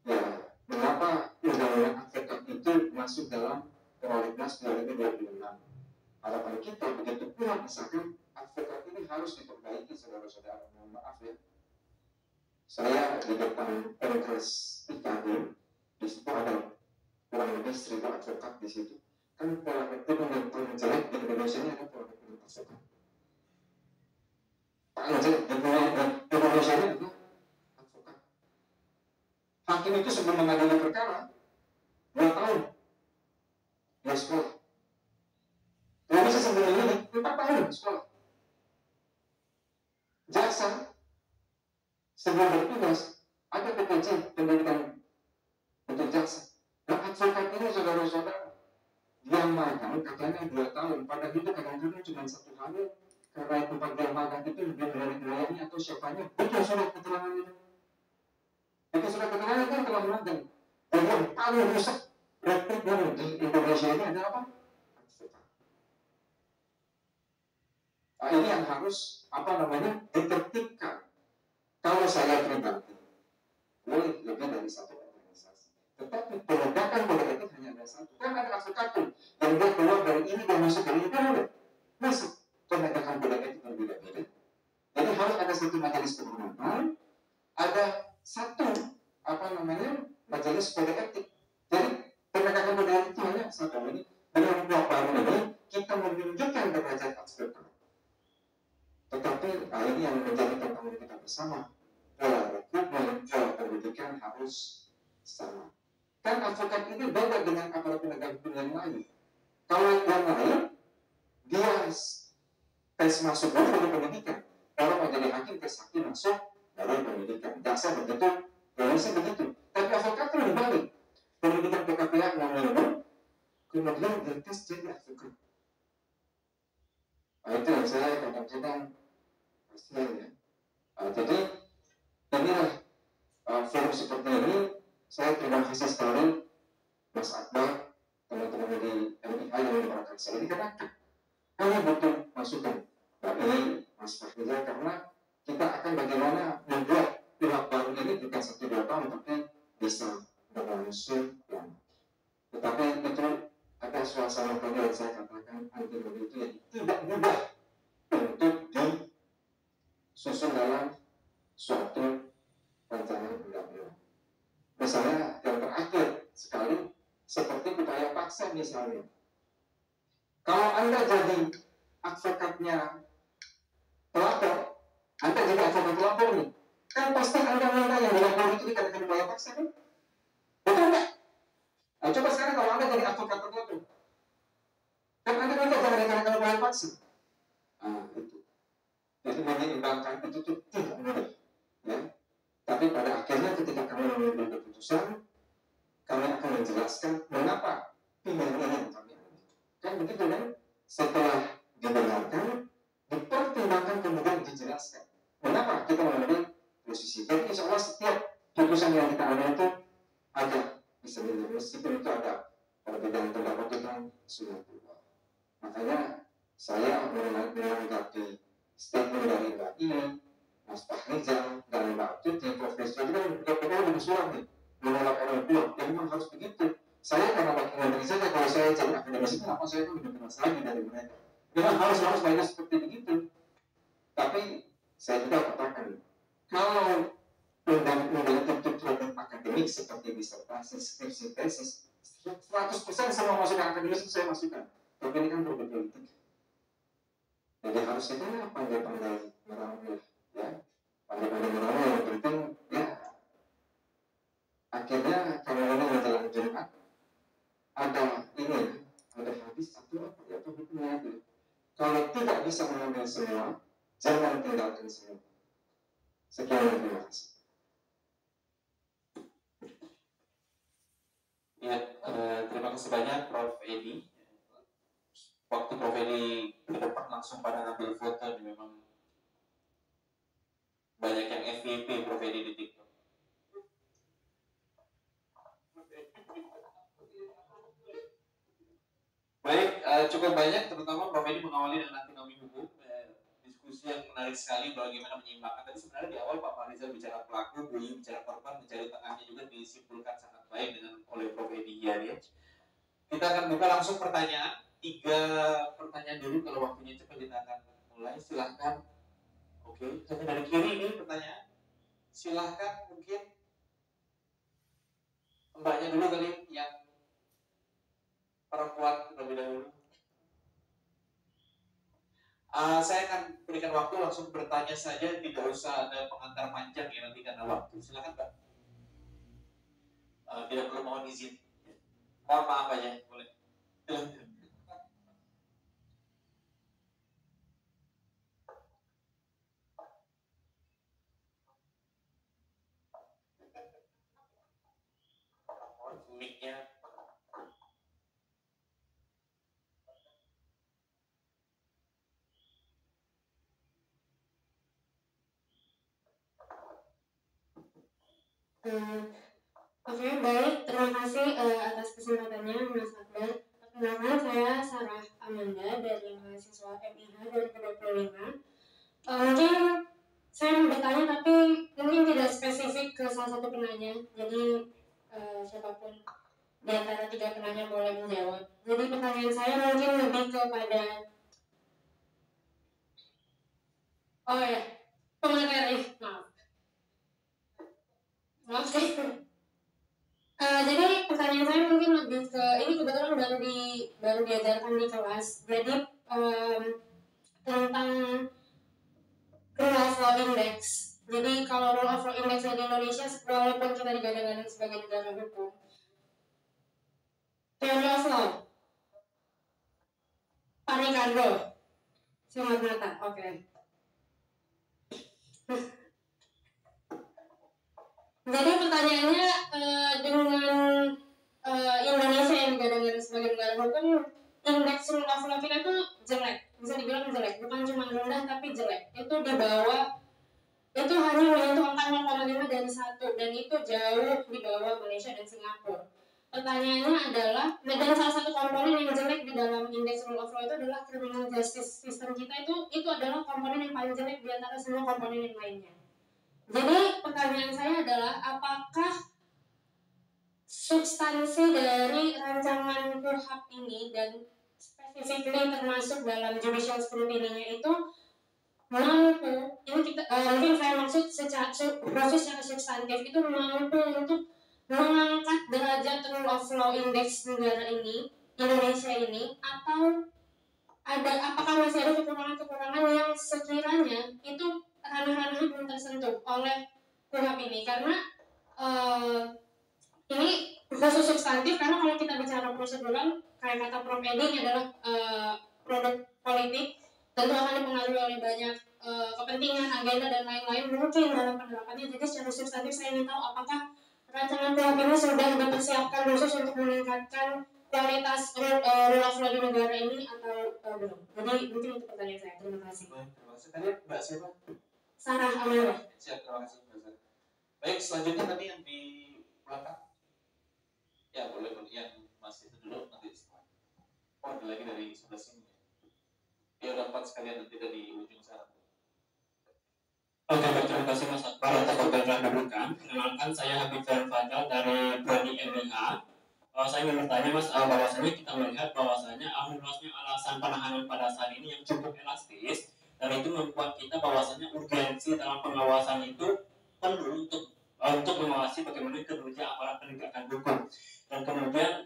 Speaker 3: ya mengapa undang-undang advokat itu masuk dalam prolegnas 2026. Harapan kita begitu pula misalkan advokat ini harus diperbaiki, saudara-saudara. Mohon maaf ya, saya di depan Kongres IKD, di situ ada kurang lebih 1000 advokat di situ. Kan pola hukum yang paling jelek di Indonesia ini ada pola hukum advokat. Paling jelek di Indonesia ini adalah advokat. Hakim itu sebelum mengadili perkara 2 tahun dia sekolah. Polisi sebelum ini 4 tahun sekolah. Jaksa sebelum bertugas ada PPJ pendidikan untuk jaksa. Nah, advokat ini saudara-saudara dia magang katanya 2 tahun, padahal itu kadang-kadang cuma 1 hari karena tempat dia magang itu lebih dari wilayahnya atau siapanya. Itu surat keterangan itu. Itu surat keterangan itu telah magang. Dan yang paling rusak rekrutmen di Indonesia ini adalah apa? Advokat. Nah, ini yang harus ditertibkan. Kalau saya pribadi boleh lebih dari 1 organisasi, tetapi penegakan kode etik hanya ada 1. Kan ada advokat yang dia keluar dari ini dan masuk dari ini, masuk penegakan kode etik berbeda-beda. Jadi harus ada 1 majelis kehormatan, ada 1 majelis kode etik. Jadi penegakan kode etik itu hanya 1 ini. Dengan buah baru ini kita menunjukkan derajat advokat. Tetapi ini yang menjadi tantangan kita bersama. Pola rekrutmen, pola pendidikan harus sama. Kan advokat ini beda dengan aparat penegak hukum yang lain. Kalau yang lain, dia tes masuk baru pendidikan. Kalau mau jadi hakim, tes hakim masuk baru pendidikan. Jaksa begitu, polisi begitu. Tapi advokat itu lebih balik. Pendidikan PKPA ngomong, kemudian dia tes jadi advokat. Nah, itu yang saya kadang-kadang kasihan ya. Jadi inilah forum seperti ini. Saya terima kasih sekali Mas Akbar, teman-teman di MIA yang mendengarkan saya. Ini karena kami butuh masukan. Mbak Eli, Mas Fahmi. bekerja, karena kita akan bagaimana membuat pihak baru ini bukan 1-2 tahun, tapi bisa berlangsung lama. Tetapi itu ada suasana yang saya katakan antibody itu yang tidak mudah untuk disusun dalam suatu rancangan undang-undang. Misalnya yang terakhir sekali seperti upaya paksa misalnya. Kalau Anda jadi advokatnya pelapor, Anda jadi advokat pelapor nih, kan pasti Anda minta yang dilapor itu dikatakan upaya paksa kan? Betul nggak? Nah, coba sekarang kalau Anda jadi advokat pelapor, kan Anda minta jangan dikatakan upaya paksa. Nah, itu. Jadi menyeimbangkan itu tuh tidak mudah, ya. Tapi pada akhirnya ketika kami mengambil keputusan, kami akan menjelaskan mengapa pilihan ini yang kami ambil. Kan begitu kan? Setelah didengarkan, dipertimbangkan, kemudian dijelaskan mengapa kita mengambil posisi. Jadi insya Allah setiap putusan yang kita ambil itu ada bisa dilihat, meskipun itu ada perbedaan pendapat yang sudah berubah. Makanya saya menanggapi statement dari Mbak Ini, Mas Fahrizal, dan Mbak Tuti, Profesor itu kan betul-betul bersuara nih menolak orang tua. Ya memang harus begitu. Saya karena wakil menteri saja, kalau saya jadi akademisi kenapa saya itu lebih keras lagi dari mereka. Memang harus banyak seperti begitu. Tapi saya juga katakan, kalau undang-undang itu produk akademik seperti disertasi, skripsi, tesis, 100% semua masukan akademis itu saya masukkan. Tapi ini kan produk politik. Jadi harus kita pandai-pandai meramu, ya, pandai-pandai meramu. Yang penting, ya, akhirnya kalau ini menjelang Jumat, ada ini, ada hadis atau apa ya, atau hukumnya itu. Kalau tidak bisa mengambil semua, jangan tinggalkan semua. Sekian, terima kasih.
Speaker 2: Ya, terima kasih banyak Prof. Edi. Waktu Prof. Edi ke depan langsung pada ngambil foto, memang banyak yang FYP Prof. Edi di TikTok. Baik, cukup banyak, terutama Prof. Edi mengawali dengan anatomi hukum, diskusi yang menarik sekali bagaimana menyeimbangkan. Tadi sebenarnya di awal Pak Fahrizal bicara pelaku, Bu Yu bicara korban, mencari tengahnya juga disimpulkan sangat baik dengan oleh Prof. Edi ya. Kita akan buka langsung pertanyaan. 3 pertanyaan dulu, kalau waktunya cepat kita akan mulai. Silahkan. Oke, hanya dari kiri ini pertanyaan. Silahkan, mungkin mbaknya dulu kali yang perempuan terlebih dahulu. Saya akan berikan waktu langsung bertanya saja, tidak usah ada pengantar panjang ya nanti karena waktu. Silakan Mbak. Tidak perlu mohon izin. Mohon maaf aja, boleh. Mic-nya.
Speaker 4: Oke, baik. Terima kasih atas kesempatannya, Mas Akbar. Perkenalkan, saya Sarah Amanda dari mahasiswa MIH 2025. Mungkin saya mau bertanya, tapi mungkin tidak spesifik ke salah satu penanya. Jadi siapapun di antara 3 penanya boleh menjawab. Jadi pertanyaan saya mungkin lebih kepada pemateri. Maaf sih. Jadi pertanyaan saya mungkin lebih ke ini, kebetulan baru diajarkan di kelas. Jadi tentang rule of law index. Jadi kalau rule of law index di Indonesia, walaupun kita digadang-gadang sebagai negara hukum, theory of law, Pak Ricardo, Selamat Mata, oke. Jadi pertanyaannya, dengan Indonesia yang digadang-gadang sebagai negara hukum, indeks rule of law kita itu jelek, bisa dibilang jelek, bukan cuma rendah tapi jelek. Itu di bawah, itu hanya menyentuh angka 0,5 dari 1, dan itu jauh di bawah Malaysia dan Singapura. pertanyaannya adalah, dan salah satu komponen yang jelek di dalam indeks rule of law itu adalah criminal justice system kita itu adalah komponen yang paling jelek di antara semua komponen yang lainnya. Jadi pertanyaan saya adalah, apakah substansi dari rancangan KUHP ini dan specifically termasuk dalam judicial scrutiny-nya itu mampu, ini kita mungkin saya maksud proses secara substantif itu mampu untuk mengangkat derajat rule of law indeks negara ini, Indonesia ini, atau apakah masih ada kekurangan-kekurangan yang sekiranya itu ranah-ranah belum tersentuh oleh KUHP ini, karena ini khusus substantif, karena kalau kita bicara prosedural, kayak kata Prof. Edi, ini adalah produk politik, tentu akan dipengaruhi oleh banyak kepentingan, agenda, dan lain-lain mungkin dalam penerapannya. Jadi secara substantif saya ingin tahu apakah rancangan KUHP ini sudah dipersiapkan khusus untuk meningkatkan kualitas rule of law di negara ini atau belum. Jadi mungkin itu pertanyaan saya. Terima kasih.
Speaker 2: Terima kasih. Tadi Mbak siapa?
Speaker 4: Sarah Amanda.
Speaker 2: Siap, terima kasih Mbak Sarah. Baik, selanjutnya tadi yang di belakang. Ya boleh yang masih itu dulu nanti setelah. Oh ada lagi dari sebelah sini. Ya udah 4 sekalian nanti dari ujung sana.
Speaker 5: Oke, terima kasih Mas Akbar atas pemberian diberikan. Perkenalkan, saya Habib Fadal dari Prodi MIH. Saya ingin bertanya Mas, bahwasanya kita melihat bahwasanya luasnya alasan penahanan pada saat ini yang cukup elastis, dan itu membuat kita bahwasanya urgensi dalam pengawasan itu perlu untuk mengawasi bagaimana kerja aparat penegakan hukum. Dan kemudian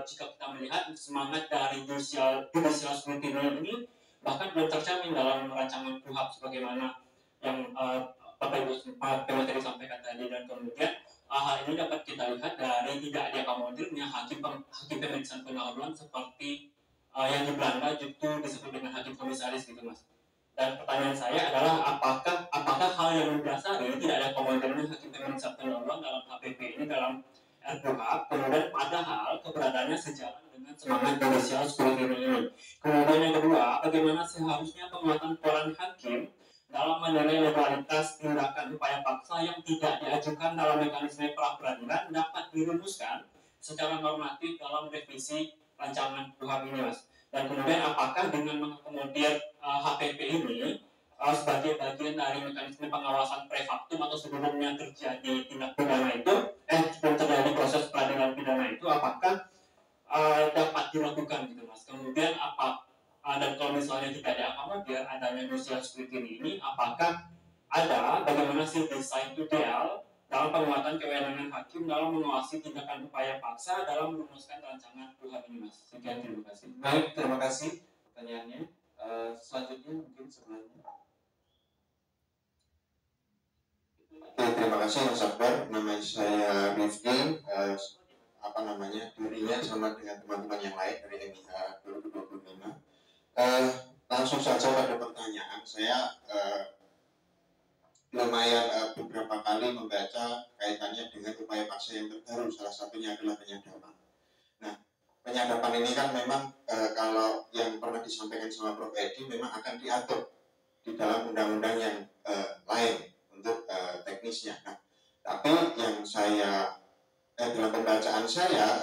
Speaker 5: jika kita melihat semangat dari judicial scrutiny ini bahkan belum tercermin dalam rancangan KUHP sebagaimana yang Bapak Ibu tadi sampaikan tadi, dan kemudian hal ini dapat kita lihat dari tidak diakomodirnya hakim pemeriksaan pendahuluan seperti yang di Belanda itu disebut dengan hakim komisaris gitu Mas. Dan pertanyaan saya adalah apakah hal yang mendasari tidak diakomodirnya hakim pemeriksaan pendahuluan dalam HPP ini dalam RKUHP, kemudian padahal keberadaannya sejalan dengan semangat judicial scrutiny ini. Kemudian yang kedua, bagaimana seharusnya penguatan peran hakim dalam menilai legalitas tindakan upaya paksa yang tidak diajukan dalam mekanisme pra-peradilan dapat dirumuskan secara normatif dalam revisi rancangan KUHP ini Mas. Dan kemudian apakah dengan mengakomodir HPP ini sebagai bagian dari mekanisme pengawasan prefaktum atau sebelumnya terjadi tindak pidana itu, sebelum terjadi proses peradilan pidana itu, apakah dapat dilakukan gitu Mas. Kemudian dan kalau misalnya tidak diakomodir adanya judicial scrutiny ini, apakah ada bagaimana sih desain ideal dalam penguatan kewenangan hakim dalam mengawasi tindakan upaya paksa dalam merumuskan rancangan KUHP ini Mas. Sekian, terima kasih.
Speaker 2: Baik, terima kasih pertanyaannya. Selanjutnya mungkin sebelumnya.
Speaker 3: Oke, terima kasih Mas Akbar. Nama saya Rifki. Dirinya sama dengan teman-teman yang lain dari MIH 2025. Langsung saja pada pertanyaan. Saya lumayan beberapa kali membaca kaitannya dengan upaya paksa yang terbaru. Salah satunya adalah penyadapan. Nah, penyadapan ini kan memang kalau yang pernah disampaikan sama Prof. Edi memang akan diatur di dalam undang-undang yang lain untuk teknisnya. Nah, tapi yang saya dalam pembacaan saya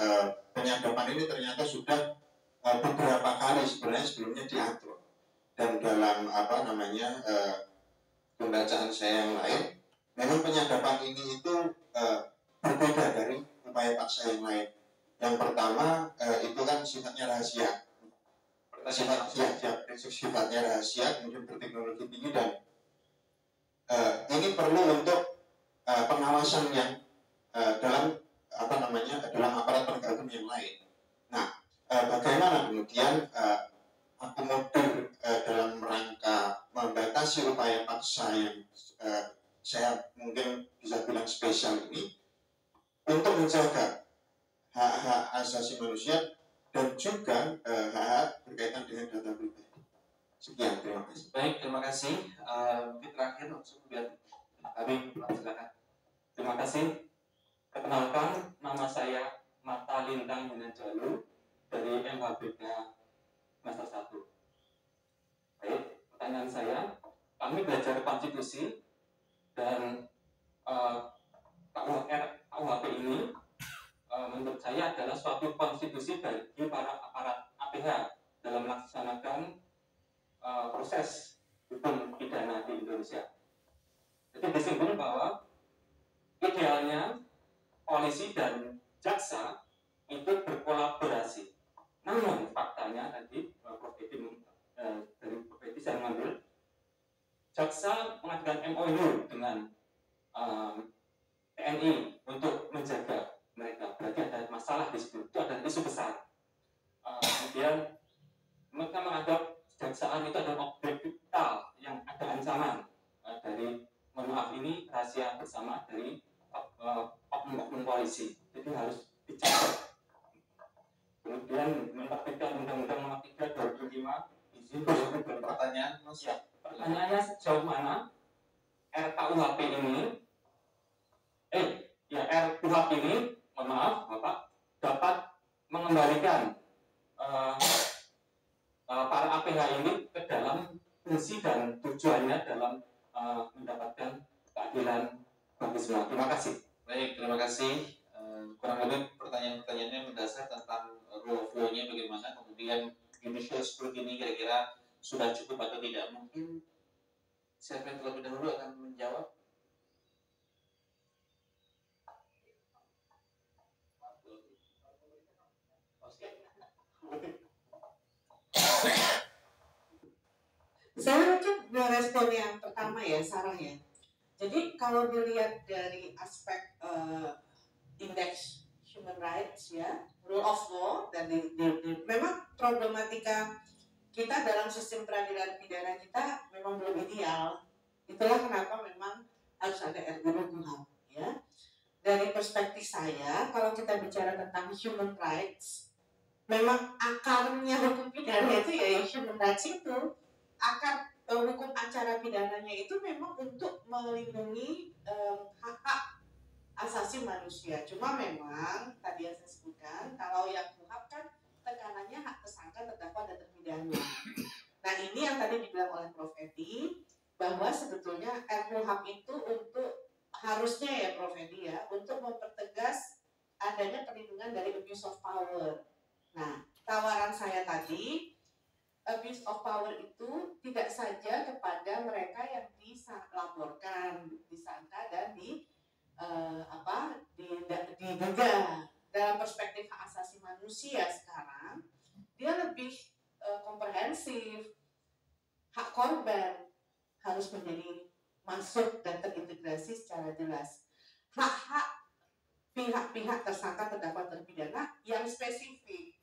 Speaker 3: penyadapan ini ternyata sudah beberapa kali sebenarnya sebelumnya diatur, dan dalam pembacaan saya yang lain memang penyadapan ini itu berbeda dari upaya paksa yang lain. Yang pertama itu kan sifatnya rahasia, sifatnya rahasia, kemudian berteknologi tinggi, dan ini perlu untuk pengawasan yang dalam aparat penegak hukum yang lain. Nah, bagaimana kemudian akomodir dalam rangka membatasi upaya paksa yang saya mungkin bisa bilang spesial ini untuk menjaga hak-hak asasi manusia dan juga hak-hak berkaitan dengan data pribadi. Sekian, terima kasih.
Speaker 2: Baik, terima kasih. Mungkin terakhir langsung biar Habib, silakan.
Speaker 5: Terima kasih. Perkenalkan, nama saya Mata Lintang Minajalu dari MHBK semester 1. Baik, pertanyaan saya, kami belajar konstitusi dan KUHP ini menurut saya adalah suatu konstitusi bagi para aparat APH dalam melaksanakan proses hukum pidana di Indonesia. Jadi disinggung bahwa idealnya polisi dan jaksa itu berkolaborasi. Namun faktanya tadi Prof. Edi dari Prof. Edi saya mengambil jaksa mengajukan MOU dengan TNI untuk menjaga mereka. Berarti ada masalah di situ. Itu ada isu besar. Kemudian mereka menganggap kejaksaan itu adalah objek vital yang ada ancaman dari, mohon maaf, ini rahasia bersama dari oknum polisi. Jadi harus dijaga. Kemudian menerbitkan Undang-Undang Nomor 3 2005 izin
Speaker 2: Pertanyaan, Mas?
Speaker 5: ya. Pertanyaannya sejauh mana RKUHP ini RKUHP ini, mohon maaf Bapak, dapat mengembalikan para APH ini ke dalam fungsi dan tujuannya dalam mendapatkan keadilan bagi semua. Terima kasih.
Speaker 2: Baik, terima kasih. Kurang lebih pertanyaan-pertanyaannya mendasar tentang rule of law-nya bagaimana, kemudian judicial scrutiny kira-kira sudah cukup atau tidak. Mungkin siapa yang terlebih dahulu akan menjawab?
Speaker 1: Saya mungkin merespon yang pertama ya, Sarah ya. Jadi kalau dilihat dari aspek indeks human rights ya, rule of law, dan memang problematika kita dalam sistem peradilan pidana kita memang belum ideal. Itulah kenapa memang harus ada RUU KUHP ya. Dari perspektif saya, kalau kita bicara tentang human rights, memang akarnya hukum pidana itu ya human rights itu. Akar hukum acara pidananya itu memang untuk melindungi hak-hak asasi manusia. Cuma memang tadi yang saya sebutkan, kalau yang KUHP kan tekanannya hak tersangka, terdakwa, dan terpidana. Nah ini yang tadi dibilang oleh Prof. Edi, bahwa sebetulnya RKUHP itu untuk, harusnya ya Prof. Edi ya, untuk mempertegas adanya perlindungan dari abuse of power. Nah tawaran saya tadi, abuse of power itu tidak saja kepada mereka yang dilaporkan, disangka, dan diduga. Dalam perspektif hak asasi manusia sekarang, dia lebih komprehensif. Hak korban harus menjadi masuk dan terintegrasi secara jelas. Hak-hak pihak-pihak tersangka, terdakwa, terpidana yang spesifik.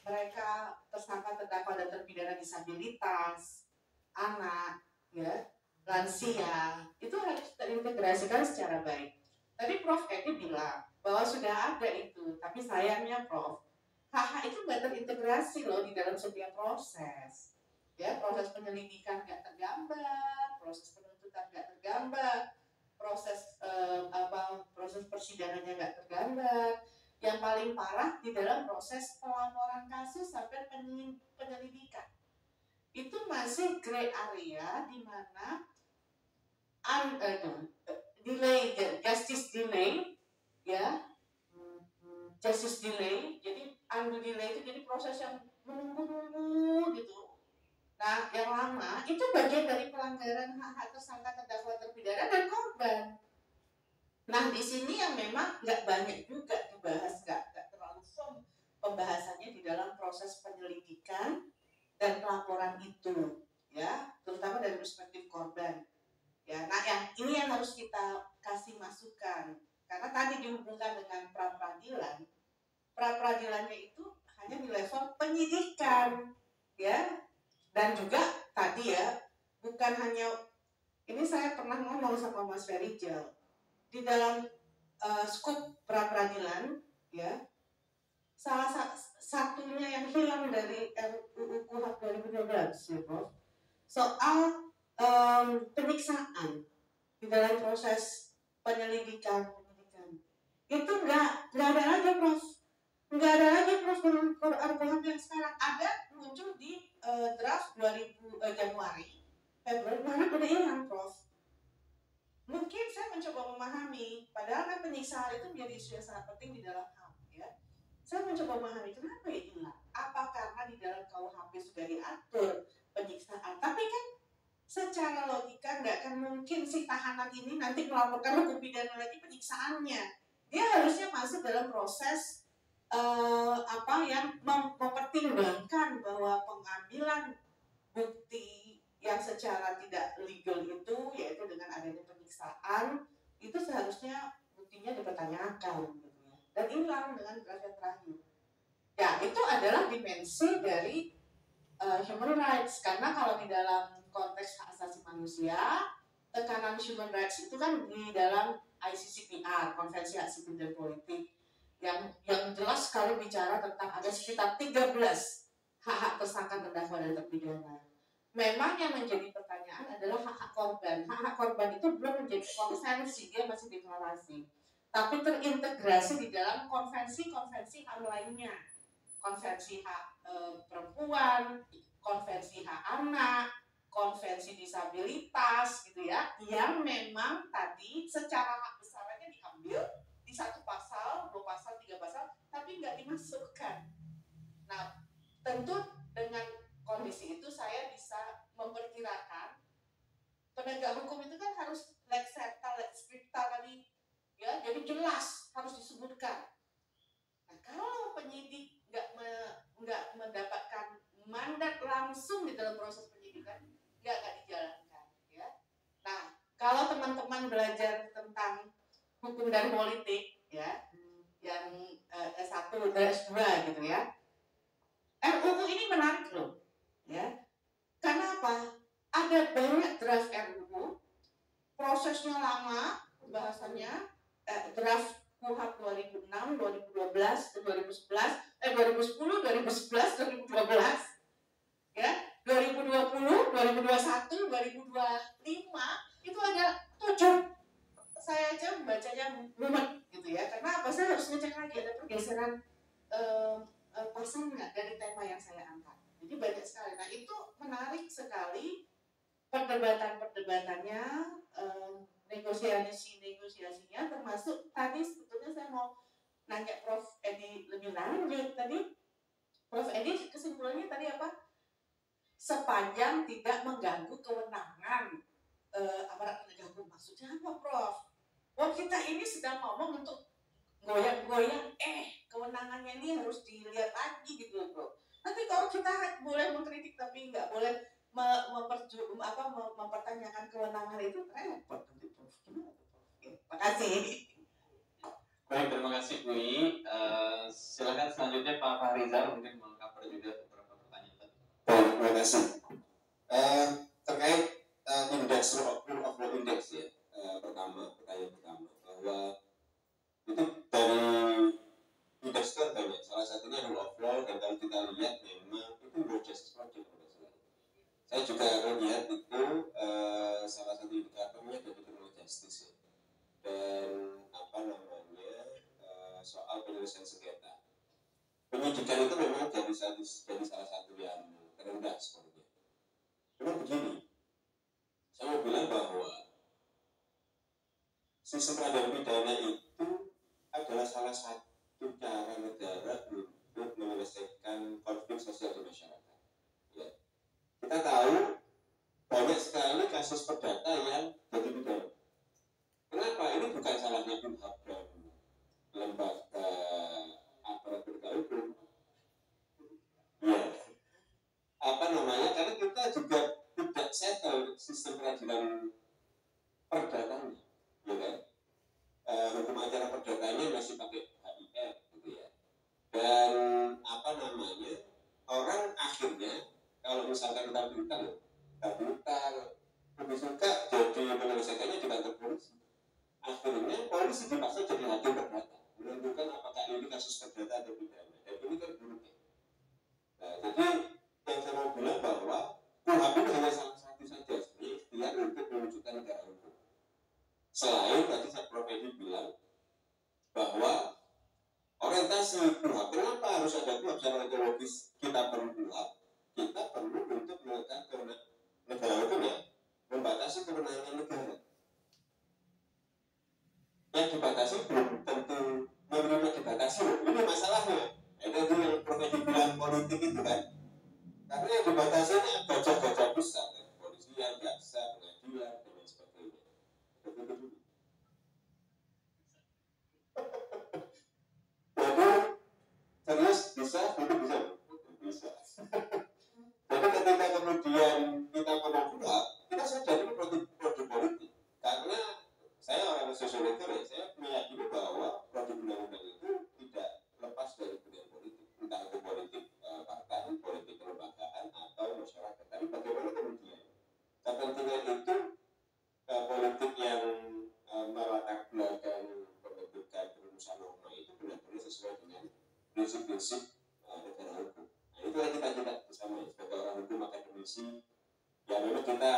Speaker 1: Mereka tersangka, terdakwa, dan terpidana disabilitas, anak, ya, lansia, itu harus terintegrasikan secara baik. Tadi Prof. Edi bilang bahwa sudah ada itu, tapi sayangnya Prof, hak-hak itu nggak terintegrasi loh di dalam setiap proses. Ya, proses penyelidikan nggak tergambar, proses penuntutan nggak tergambar, proses proses persidangannya nggak tergambar. Yang paling parah di dalam proses pelaporan kasus sampai penyelidikan, itu masih gray area di mana justice delay, ya, justice delay. Jadi undue delay itu jadi proses yang menunggu gitu. Nah, yang lama itu bagian dari pelanggaran hak-hak tersangka, terdakwa, terpidana, dan korban. Nah, di sini yang memang nggak banyak juga dibahas, nggak terlalu firm pembahasannya di dalam proses penyelidikan dan pelaporan itu, ya, terutama dari perspektif korban. Ya, nah ini yang harus kita kasih masukan, karena tadi dihubungkan dengan pra-peradilan. Pra-peradilannya itu hanya di level penyidikan, ya, dan juga tadi ya, bukan hanya ini, saya pernah ngomong sama Mas Ferijal. Di dalam skup pra-peradilan, ya, salah satunya yang hilang dari RUU KUHP 2012, ya Prof, soal penyiksaan di dalam proses penyelidikan. Itu nggak ada lagi Prof, nggak ada lagi Prof dalam RUU yang sekarang ada, muncul di draft Januari, Februari, mana udah hilang Prof. Mungkin saya mencoba memahami, padahal kan penyiksaan itu menjadi isu yang sangat penting di dalam HAM, Saya mencoba memahami kenapa ya hilang. Apa karena di dalam KUHP sudah diatur penyiksaan? Tapi kan secara logika nggak akan mungkin si tahanan ini nanti melaporkan hukum pidana lagi penyiksaannya. Dia harusnya masuk dalam proses yang mempertimbangkan bahwa pengambilan bukti yang secara tidak legal itu, yaitu dengan adanya penyiksaan, itu seharusnya buktinya dipertanyakan gitu ya. Dan hilang dengan draft yang terakhir. Ya, itu adalah dimensi dari human rights, karena kalau di dalam konteks hak asasi manusia, tekanan human rights itu kan di dalam ICCPR, Konvensi Hak Sipil dan Politik, yang jelas sekali bicara tentang ada sekitar 13 hak-hak tersangka, terdakwa dan terpidana. Memang yang menjadi pertanyaan adalah hak-hak korban. Hak-hak korban itu belum menjadi konvensi, dia masih deklarasi, tapi terintegrasi di dalam konvensi-konvensi HAM lainnya. Konvensi hak perempuan, konvensi hak anak, konvensi disabilitas gitu ya, yang memang tadi secara hak besarannya diambil di satu pasal, 2 pasal, 3 pasal, tapi nggak dimasukkan. Nah, tentu dengan kondisi itu saya bisa memperkirakan penegak hukum itu kan harus lex serta, lex scripta tadi ya, jadi jelas harus disebutkan. Nah, kalau penyidik nggak mendapatkan mandat langsung di dalam proses penyidikan, nggak dijalankan ya. Nah, kalau teman-teman belajar tentang hukum dan politik ya, yang S1 dan S2 gitu ya, RUU ini menarik loh ya. Karena apa? Ada banyak draft RUU, prosesnya lama pembahasannya, draft KUHP 2006, 2012, 2011, 2010, 2011, 2012 ya, 2020, 2021, 2025 itu ada 7. Saya aja membacanya mumet gitu ya, karena apa? Saya harus ngecek lagi ada pergeseran pasal nggak dari tema yang saya angkat. Jadi banyak sekali. Nah, itu menarik sekali perdebatan-perdebatannya, negosiasinya, termasuk tadi sebetulnya saya mau nanya Prof. Edi lebih lanjut tadi. Prof. Edi kesimpulannya tadi apa? Sepanjang tidak mengganggu kewenangan aparat penegak hukum. Maksudnya apa, Prof? Wah, kita ini sedang ngomong untuk goyang-goyang, kewenangannya ini harus dilihat lagi gitu, Bro. Nanti kalau kita boleh mengkritik tapi nggak boleh mempertanyakan kewenangan itu, repot nanti, Prof. Terima kasih.
Speaker 2: Baik, terima kasih Bu I. Silakan selanjutnya Pak Fahrizal mungkin mengcover juga beberapa pertanyaan tadi.
Speaker 3: Terima kasih. Terkait indeks rule of law index ya, pertanyaan pertama bahwa itu dari indeks kan banyak, salah satunya rule of law, dan kalau kita lihat memang itu World Justice Project. Saya juga melihat itu salah satu indikatornya dari criminal justice ya. Dan soal penyelesaian sengketa, penyidikan itu memang jadi salah satu yang terendah sebenarnya. Cuma begini, saya mau bilang bahwa sistem peradilan pidana itu adalah salah satu cara negara untuk menyelesaikan konflik sosial di masyarakat. Ya. Kita tahu banyak sekali kasus perdata yang jadi pidana. Kenapa? Ini bukan salahnya KUHP dan lembaga aparat penegak hukum. Ya. Karena kita juga tidak settle sistem peradilan perdatanya, ya kan? Hukum acara perdatanya masih pakai HIR, gitu ya. Dan orang akhirnya kalau misalkan kita lebih suka jadi menyelesaikannya di kantor polisi. Akhirnya polisi dipaksa jadi hakim perdata, menentukan apakah ini kasus perdata atau pidana. Dan ini kan buruk ya. Nah, jadi yang saya mau bilang bahwa KUHP ini hanya salah satu saja sebenarnya ikhtiar untuk mewujudkan negara hukum. Selain tadi Prof. Edi bilang bahwa orientasi KUHP, kenapa harus ada KUHP secara logis? Kita perlu KUHP, kita perlu untuk meletakkan negara hukum ya, membatasi kewenangan negara. Yang dibatasi belum tentu menerima dibatasi loh. Ini masalahnya.
Speaker 2: politik itu kan, karena yang dibatasi ini gajah-gajah besar kan, polisian, jaksa, pengadilan dan lain sebagainya. Jadi serius bisa, itu bisa. Jadi ketika kemudian kita ngomong pula, kita sadar ini produk politik. Karena saya orang sosiolog ya, saya meyakini bahwa produk undang-undang itu tidak lepas dari budaya politik, entah itu politik partai, politik kelembagaan atau masyarakat. Tapi bagaimana kemudian kepentingan itu politik yang melatar belakang pembentukan perumusan norma itu benar-benar sesuai dengan prinsip-prinsip negara hukum. Nah, itu yang kita bersama ya, sebagai orang hukum akademisi. Ya memang kita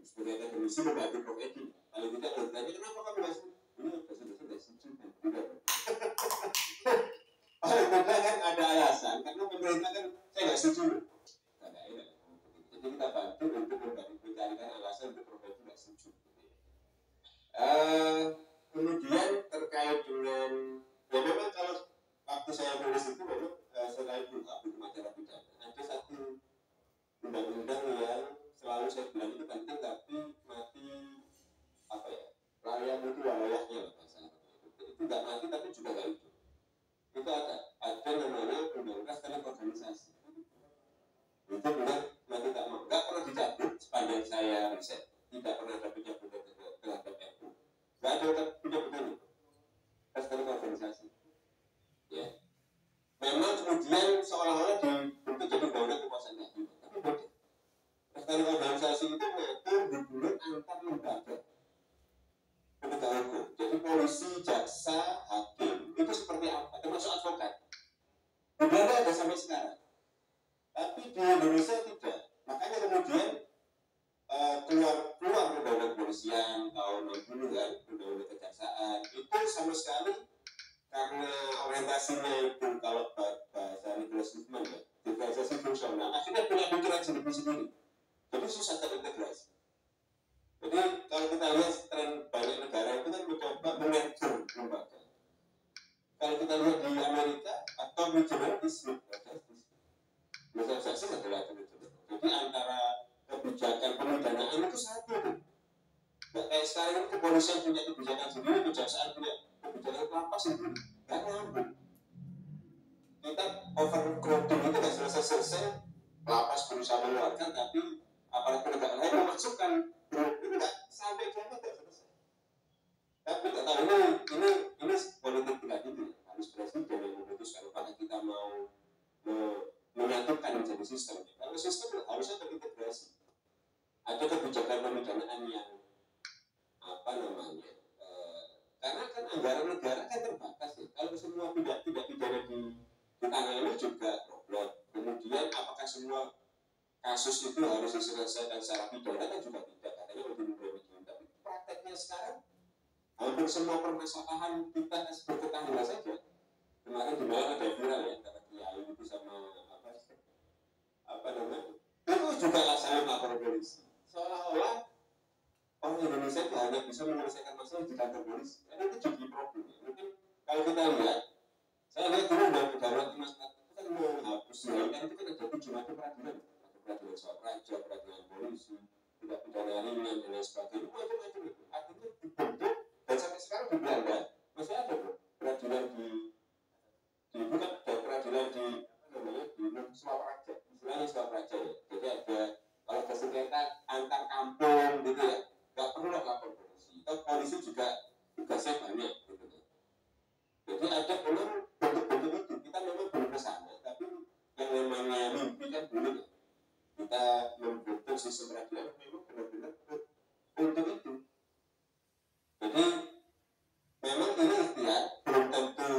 Speaker 2: sebagai akademisi membantu Prof. Edi. Kalau tidak bertanya kenapa kamu nggak setuju? Ini dosen-dosen nggak setuju kan? Tidak. Paling tidak kan ada alasan karena pemerintah kan saya nggak setuju. Jadi kita bantu untuk mencarikan alasan untuk Prof. Edi nggak setuju. Kemudian terkait dengan ya memang kalau waktu saya nulis itu memang selain hukum acara pidana ada satu undang-undang yang selalu saya bilang itu penting tapi mati apa ya raya itu walayahnya lah bahasa itu nggak mati tapi juga nggak hidup. Itu ada namanya undang-undang tentang organisasi. Itu benar mati tak mau nggak pernah dicabut sepanjang saya riset, tidak pernah ada pencabutan terhadap RU, nggak ada pencabutan itu tentang organisasi. Ya, memang kemudian seolah-olah dibentuk jadi undang-undang kekuasaan kehakiman, tapi beda. Tentang organisasi itu mengatur hubungan antar lembaga penegak hukum. Jadi polisi, jaksa, hakim itu seperti apa? Termasuk advokat. Belanda ada sampai sekarang. Tapi di Indonesia tidak. Makanya kemudian keluar undang-undang kepolisian tahun 60 kan, undang-undang kejaksaan itu sama sekali karena orientasinya itu kalau bahasa Nicholas Huffman ya, diferensiasi fungsional, akhirnya punya pikiran sendiri-sendiri. Jadi susah terintegrasi. Jadi kalau kita lihat tren banyak negara itu kan mencoba memerger lembaga. Kalau kita lihat di Amerika atau regional dispute justice, regional justice adalah regional. Jadi antara kebijakan pemidanaan itu satu. Nggak kayak sekarang ini kepolisian punya kebijakan sendiri, kejaksaan punya kebijakan lapas sendiri. Nggak nyambung. Kita overcrowding itu nggak selesai-selesai. Lapas berusaha mengeluarkan, tapi aparat penegak lain memasukkan itu nggak sampai jam tidak selesai. Tapi nggak tahu ini politik tidak gitu. Harus presiden yang memutuskan apakah kita mau menyatukan menjadi sistem. Kalau sistem harusnya terintegrasi. Ada kebijakan pemidanaan yang karena kan anggaran negara kan terbatas ya. Kalau semua tidak pidana ditangani juga problem. Kemudian apakah semua kasus itu harus diselesaikan secara pidana kan juga tidak, katanya lebih rumit. Tapi prakteknya sekarang hampir semua permasalahan kita bertetangga saja. Kemarin di mana ada viral ya antara kiai itu sama apa namanya itu juga saling lapor polisi. Seolah-olah orang Indonesia itu hanya bisa menyelesaikan masalah di kantor polisi. Karena itu jadi problem. Mungkin kalau kita lihat, saya lihat dulu darurat masyarakat itu kan menghapus kan itu kan ada 7 macam peradilan. Peradilan soal raja, peradilan polisi, tidak pidana ringan dan lain sebagainya, macam-macam itu. Artinya dibentuk dan sampai sekarang di Belanda masih ada bro peradilan di bukan ada peradilan di Swap-Raja, istilahnya Swap-Raja ya. Jadi ada kalau ada sengketa antar kampung gitu ya, nggak perlu lapor polisi. Atau polisi juga tugasnya banyak gitu ya. Jadi ada memang bentuk-bentuk itu kita memang belum ke sana, tapi yang namanya mimpi kan belum ya. Kita membentuk sistem peradilan memang benar-benar untuk itu. Jadi memang ini ikhtiar belum tentu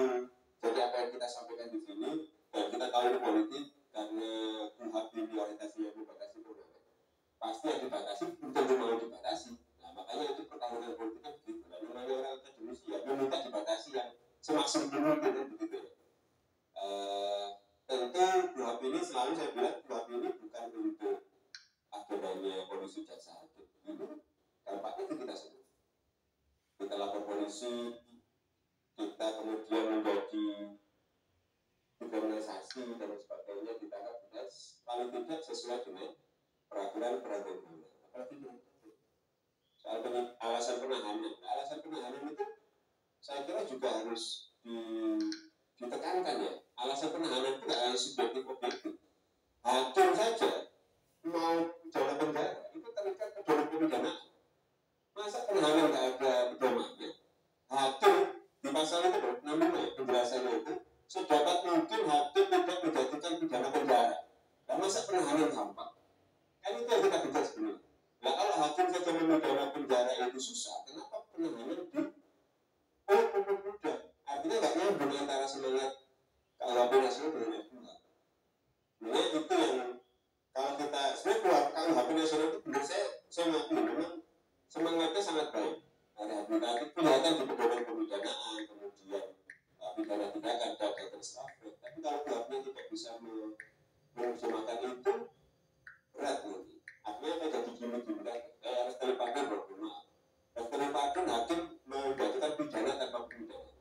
Speaker 2: jadi apa yang kita sampaikan di sini, dan kita tahu ini politik karena kuhab ini orientasinya dibatasi pasti yang dibatasi belum tentu mau dibatasi. Nah makanya itu pertarungan politik kan begitu. Nah namanya orang akademisi ya meminta dibatasi yang semaksimal mungkin begitu ya. Tentu kuhab ini selalu saya bilang kuhab ini bukan untuk agendanya polisi jaksa hakim. Ini dampaknya itu kita semua. Kita lapor polisi, kita kemudian menjadi kriminalisasi
Speaker 6: sesuai dengan peraturan perundang-undangan. Apalagi soal alasan penahanan. Alasan penahanan itu saya kira juga harus ditekankan ya. Alasan penahanan itu nggak harus subjektif objektif. Hakim saja mau pidana penjara itu terikat pidana pemidanaan. Masa penahanan nggak ada pedomannya? Hakim di pasal itu 65 penjelasannya itu sedapat mungkin hakim tidak menjatuhkan pidana penjara. Dan masa penahanan hampa? Kan itu yang kita kejar sebenarnya. Nah kalau hakim saja memidana penjara itu susah, kenapa penahanan mudah? Artinya nggak nyambung antara semangat KUHP nasional dengan FUHA. Nah itu yang kalau kita sebenarnya KUHP nasional itu benar saya mengakui memang semangatnya sangat baik. Rehabilitatif kelihatan di pedoman pemidanaan, kemudian pidana tindakan dan terstrafik. Tapi kalau KUHP-nya tidak bisa menerjemahkan itu berat nanti. Artinya akan jadi gimmick-gimmick kayak Restoratif Pardon maaf. Restoratif Pardon hakim menjatuhkan pidana tanpa pidana.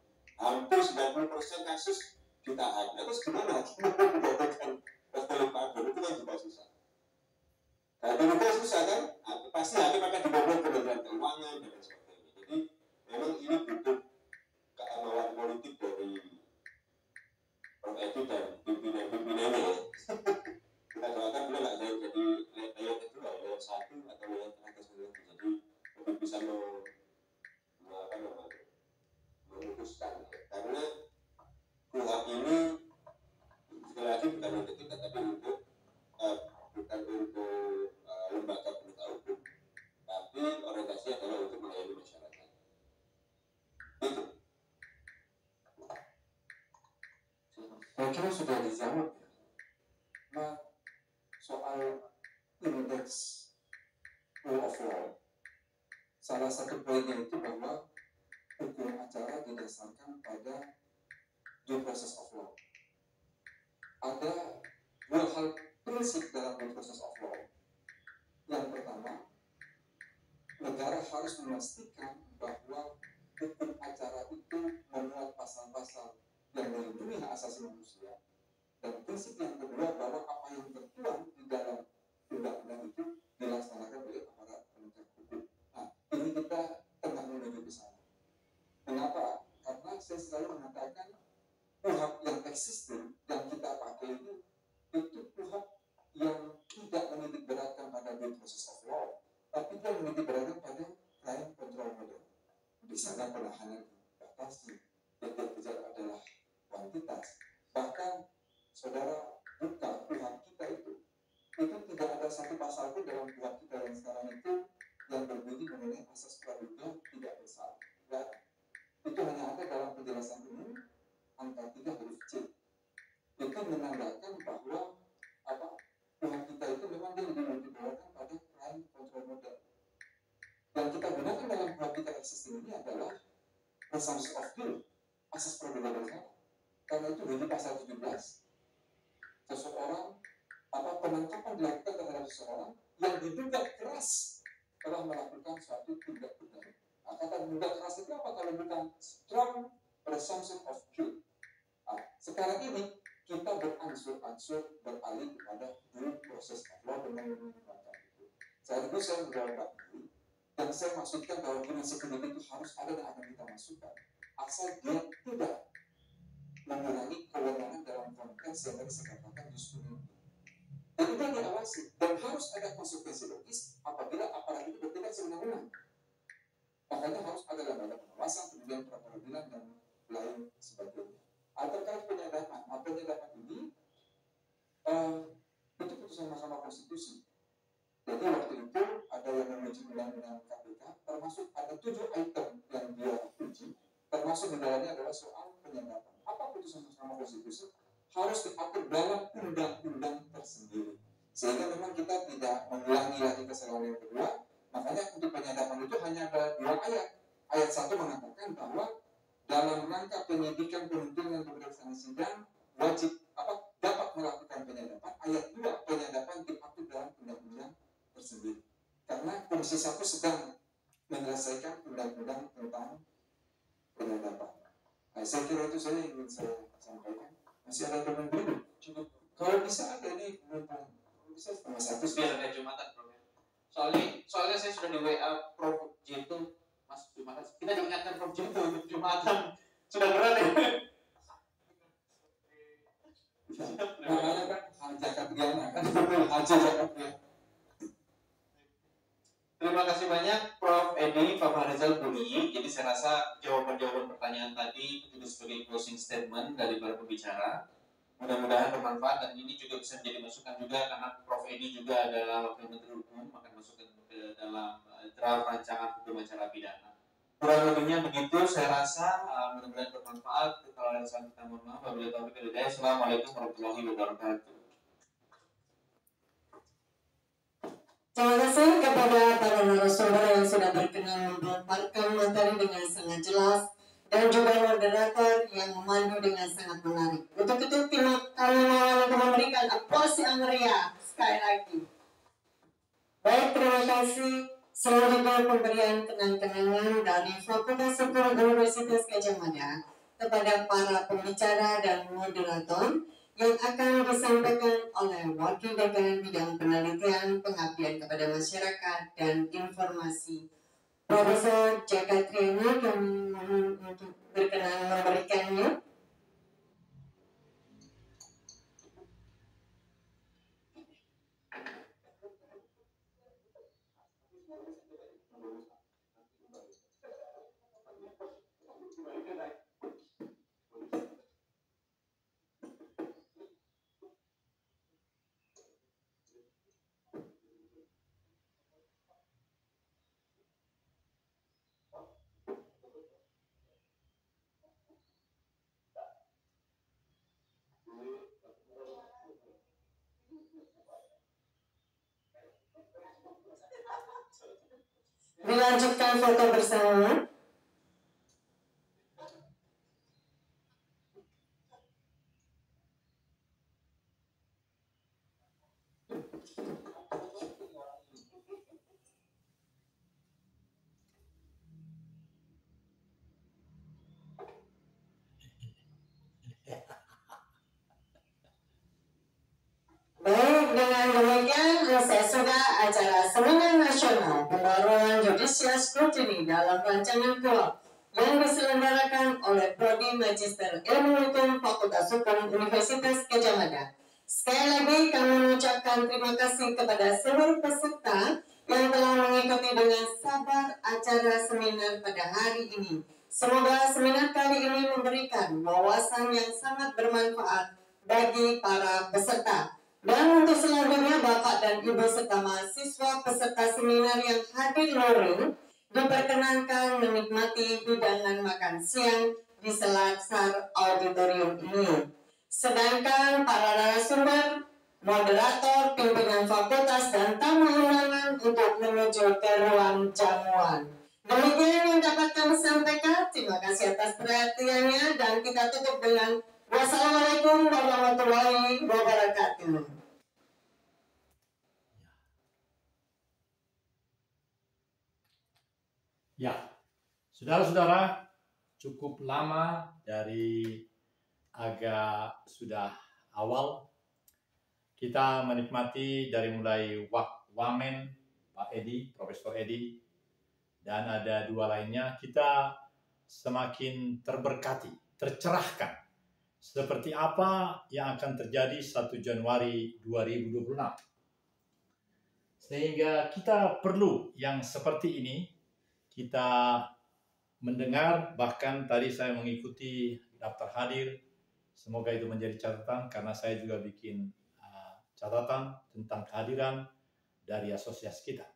Speaker 6: Hampir 90% kasus ditahan. Terus gimana hakim menjatuhkan Restoratif Pardon itu kan juga susah. Kalau itu susah kan, pasti hakim akan dibobol Kementerian Keuangan dan sebagainya. Jadi memang ini butuh keamanan politik dari Prof. Edi dan pimpinan-pimpinannya ya. Kita doakan beliau nggak jadi layer kedua, layer 1 atau layer teratas jadi lebih bisa memutuskan ya. Karena KUHP ini sekali lagi bukan untuk kita tapi untuk bukan untuk lembaga penegak hukum, tapi orientasi adalah untuk melayani masyarakat. Itu.
Speaker 3: Saya kira sudah dijawab ya. Nah, soal indeks rule of law, salah satu poinnya itu bahwa hukum acara didasarkan pada due process of law. Ada dua hal prinsip dalam due process of law. Yang pertama, negara harus memastikan bahwa hukum acara itu memuat pasal-pasal yang melindungi hak asasi manusia. Dan prinsip yang kedua bahwa apa yang tertuang di dalam undang-undang itu dilaksanakan oleh aparat penegak hukum. Nah, ini kita tengah menuju ke sana. Kenapa? Karena saya selalu mengatakan KUHP yang existing yang kita pakai itu KUHP yang tidak menitik beratkan pada due process of law, tapi dia menitik beratkan pada crime control model. Di sana penahanan dibatasi, yang dikejar adalah kuantitas. Bahkan saudara buka KUHP kita itu tidak ada satu pasal pun dalam KUHP kita yang sekarang itu yang berbunyi mengenai asas praduga tidak bersalah. Ya, itu hanya ada dalam penjelasan umum angka 3 huruf C. Itu menandakan bahwa KUHP kita itu memang dia lebih menitikberatkan pada crime control model. Yang kita gunakan dalam KUHP kita existing ini adalah presumption of guilt, asas praduga bersalah. Karena itu di pasal 17 seseorang penangkapan dilakukan terhadap seseorang yang diduga keras telah melakukan suatu tindak pidana. Nah, kata diduga keras itu apa kalau bukan strong presumption of guilt. Nah, sekarang ini kita beransur-ansur beralih kepada due process of law dengan menggunakan itu. Saya menjawab ini dan saya maksudkan bahwa dimensi pendidik itu harus ada dan akan kita masukkan asal dia tidak mengurangi kewenangan dalam konteks yang tadi saya katakan justru ini. Dan itu diawasi dan harus ada konsekuensi logis apabila aparat itu bertindak semena-mena. Makanya harus ada lembaga pengawasan, kemudian pra-peradilan dan lain sebagainya. Terkait penyadapan, penyadapan ini itu putusan Mahkamah Konstitusi. Jadi waktu itu ada yang menuju undang-undang KPK, termasuk ada 7 item yang dia uji, termasuk di dalamnya adalah soal penyadapan. Apa putusan Mahkamah Konstitusi? Harus diatur dalam undang-undang tersendiri. Sehingga memang kita tidak mengulangi lagi kesalahan yang kedua. Makanya untuk penyadapan itu hanya ada 2 ayat. Ayat 1 mengatakan bahwa dalam rangka penyidikan, penuntutan dan pemeriksaan sidang wajib dapat melakukan penyadapan. Ayat 2 penyadapan diatur dalam undang-undang tersendiri. Karena Komisi 1 sedang menyelesaikan undang-undang tentang penyadapan. Nah, saya kira itu saya ingin saya sampaikan. Masih ada teman dulu, cukup. Kalau bisa ada ini Bisa setengah
Speaker 2: Terus
Speaker 3: satu.
Speaker 2: biar ada Jumatan, Bro. Soalnya saya sudah di WA Prof Jitu, Mas Jumatan. Kita diingatkan Prof Jitu untuk Jumatan. Sudah berat ya.
Speaker 3: Makanya kan zakat Gana kan haji zakat Gana.
Speaker 2: Terima kasih banyak Prof Edi, Pak Rizal Buni. Jadi saya rasa jawaban-jawaban pertanyaan tadi itu sebagai closing statement dari para pembicara. Mudah-mudahan bermanfaat dan ini juga bisa menjadi masukan juga karena Prof Edi juga adalah Wakil Menteri Hukum akan masukkan ke dalam draft rancangan hukum acara pidana. Kurang lebihnya begitu, saya rasa mudah-mudahan bermanfaat. Kalau ada kesalahan kita mohon maaf. Wabillahi taufiq wal hidayah. Assalamualaikum warahmatullahi wabarakatuh.
Speaker 7: Terima kasih kepada para narasumber yang sudah berkenan memaparkan materi dengan sangat jelas dan juga moderator yang memandu dengan sangat menarik. Untuk itu kami mau memberikan aplaus yang meriah sekali lagi. Baik, terima kasih. Selanjutnya pemberian kenang-kenangan dari Fakultas Hukum Universitas Gadjah Mada kepada para pembicara dan moderator yang akan disampaikan oleh Wakil Dekan Bidang Penelitian, Pengabdian kepada Masyarakat dan Informasi, Profesor Jaka Triana, kami mohon untuk berkenan memberikannya. Dilanjutkan foto bersama. Baik, dengan demikian selesai sudah acara Seminar Nasional Pembaruan Judicial Scrutiny dalam rancangan kuap yang diselenggarakan oleh Prodi Magister Ilmu Hukum Fakultas Hukum Universitas Gadjah Mada. Sekali lagi kami mengucapkan terima kasih kepada seluruh peserta yang telah mengikuti dengan sabar acara seminar pada hari ini. Semoga seminar kali ini memberikan wawasan yang sangat bermanfaat bagi para peserta. Dan untuk selanjutnya Bapak dan Ibu serta mahasiswa peserta seminar yang hadir luring diperkenankan menikmati hidangan makan siang di selasar auditorium ini. Sedangkan para narasumber, moderator, pimpinan fakultas dan tamu undangan untuk menuju ke ruang jamuan. Demikian yang dapat kami sampaikan. Terima kasih atas perhatiannya dan kita tutup dengan wassalamualaikum warahmatullahi wabarakatuh.
Speaker 8: Ya, saudara-saudara, cukup lama dari agak sudah awal kita menikmati dari mulai Wamen, Pak Edi, Profesor Edi, dan ada dua lainnya, kita semakin terberkati, tercerahkan. Seperti apa yang akan terjadi 1 Januari 2026. Sehingga kita perlu yang seperti ini, kita mendengar, bahkan tadi saya mengikuti daftar hadir, semoga itu menjadi catatan karena saya juga bikin catatan tentang kehadiran dari asosiasi kita.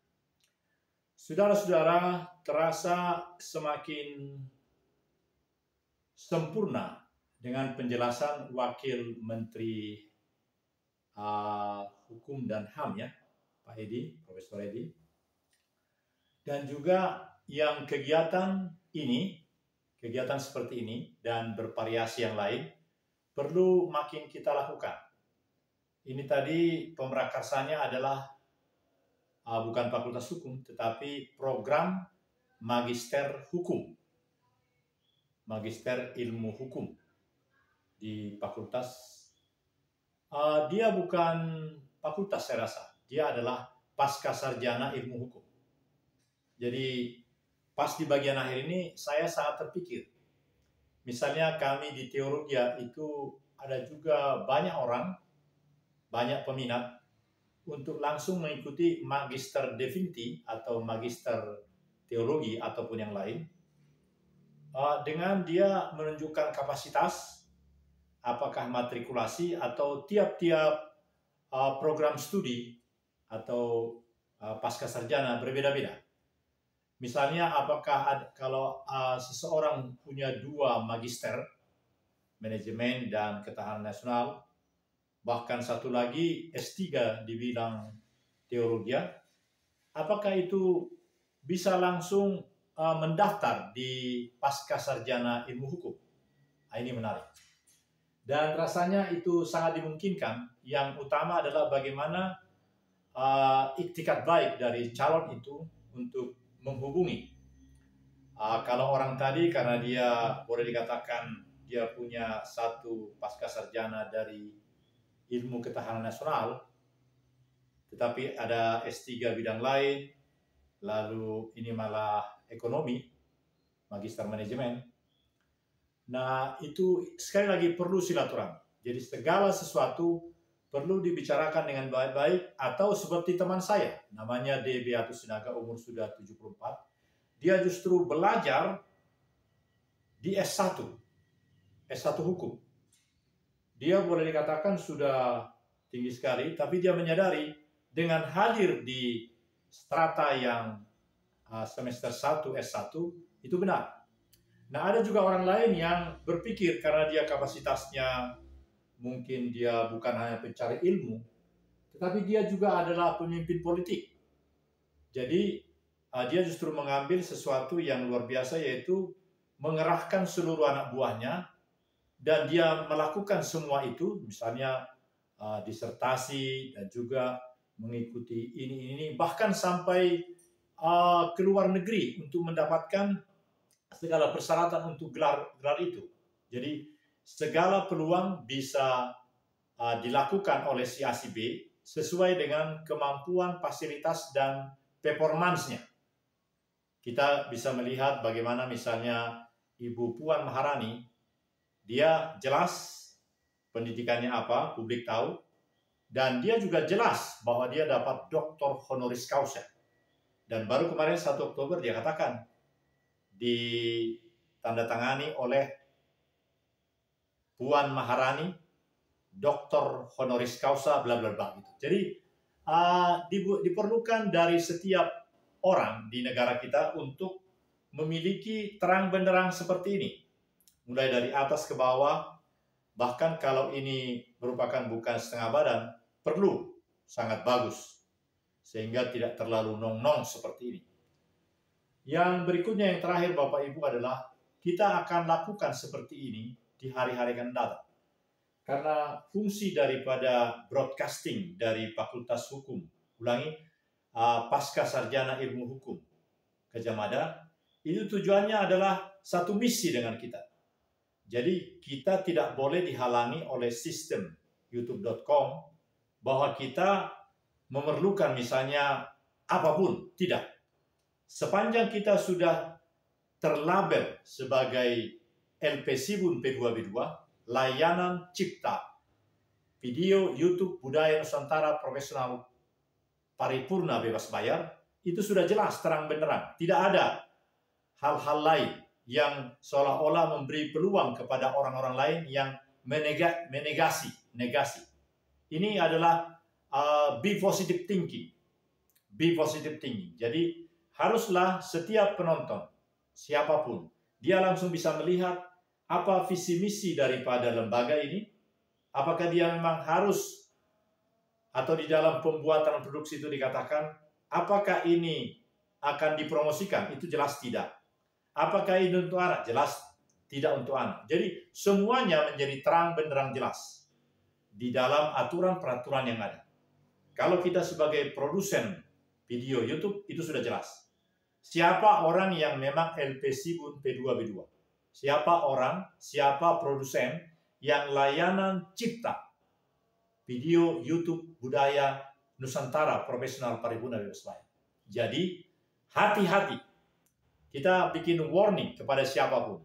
Speaker 8: Saudara-saudara, terasa semakin sempurna dengan penjelasan Wakil Menteri Hukum dan HAM ya, Pak Edi, Profesor Edi. Dan juga yang kegiatan ini, kegiatan seperti ini dan bervariasi yang lain perlu makin kita lakukan. Ini tadi pemrakarsanya adalah bukan Fakultas Hukum, tetapi program Magister Hukum, Magister Ilmu Hukum di Fakultas. Dia bukan fakultas saya rasa. Dia adalah pasca sarjana ilmu hukum. Jadi pas di bagian akhir ini saya sangat terpikir. Misalnya kami di teologi itu ada juga banyak orang, banyak peminat untuk langsung mengikuti magister divinity atau magister teologi ataupun yang lain. Dengan dia menunjukkan kapasitas, apakah matrikulasi atau tiap-tiap program studi atau pasca sarjana berbeda-beda. Misalnya apakah kalau seseorang punya 2 magister, manajemen dan ketahanan nasional, bahkan satu lagi S3 di bidang teologi, apakah itu bisa langsung mendaftar di pasca sarjana ilmu hukum? Ini menarik. Dan rasanya itu sangat dimungkinkan. Yang utama adalah bagaimana iktikat baik dari calon itu untuk menghubungi. Kalau orang tadi karena dia boleh dikatakan dia punya 1 pasca sarjana dari ilmu ketahanan nasional, tetapi ada S3 bidang lain, lalu ini malah ekonomi, magister manajemen. Nah, itu sekali lagi perlu silaturahmi. Jadi segala sesuatu perlu dibicarakan dengan baik-baik, atau seperti teman saya, namanya D. Beatus Sinaga, umur sudah 74. Dia justru belajar di S1 hukum. Dia boleh dikatakan sudah tinggi sekali, tapi dia menyadari dengan hadir di strata yang semester 1 S1 itu benar. Nah, ada juga orang lain yang berpikir karena dia kapasitasnya mungkin dia bukan hanya pencari ilmu, tetapi dia juga adalah pemimpin politik. Jadi dia justru mengambil sesuatu yang luar biasa, yaitu mengerahkan seluruh anak buahnya, dan dia melakukan semua itu, misalnya disertasi dan juga mengikuti ini, bahkan sampai ke luar negeri untuk mendapatkan segala persyaratan untuk gelar itu. Jadi segala peluang bisa dilakukan oleh si A si B sesuai dengan kemampuan, fasilitas, dan performance-nya. Kita bisa melihat bagaimana misalnya Ibu Puan Maharani, dia jelas pendidikannya apa, publik tahu, dan dia juga jelas bahwa dia dapat doktor honoris causa. Dan baru kemarin 1 Oktober dia katakan ditandatangani oleh Puan Maharani, doktor honoris causa, bla bla bla. Jadi diperlukan dari setiap orang di negara kita untuk memiliki terang benderang seperti ini, mulai dari atas ke bawah. Bahkan kalau ini merupakan bukan setengah badan, perlu sangat bagus sehingga tidak terlalu nong-nong seperti ini. Yang berikutnya, yang terakhir Bapak Ibu, adalah kita akan lakukan seperti ini di hari-hari yang datang. Karena fungsi daripada broadcasting dari Fakultas Hukum, pasca sarjana ilmu hukum Gadjah Mada, itu tujuannya adalah satu misi dengan kita. Jadi kita tidak boleh dihalangi oleh sistem youtube.com bahwa kita memerlukan misalnya apapun, tidak. Sepanjang kita sudah terlabel sebagai LP Sibun P2B2, layanan cipta video YouTube budaya Nusantara profesional paripurna bebas bayar, itu sudah jelas terang benderang. Tidak ada hal-hal lain yang seolah-olah memberi peluang kepada orang-orang lain yang negasi. Ini adalah be positive thinking. Jadi haruslah setiap penonton, siapapun, dia langsung bisa melihat apa visi misi daripada lembaga ini. Apakah dia memang harus, atau di dalam pembuatan produksi itu dikatakan, apakah ini akan dipromosikan? Itu jelas tidak. Apakah ini untuk anak? Jelas tidak untuk anak. Jadi semuanya menjadi terang benderang jelas di dalam aturan-peraturan yang ada. Kalau kita sebagai produsen video YouTube, itu sudah jelas. Siapa orang yang memang LP Sibun P2B2? Siapa produsen yang layanan cipta? video YouTube budaya Nusantara Profesional Paripurna Bebas Layar. Jadi hati-hati, kita bikin warning kepada siapapun.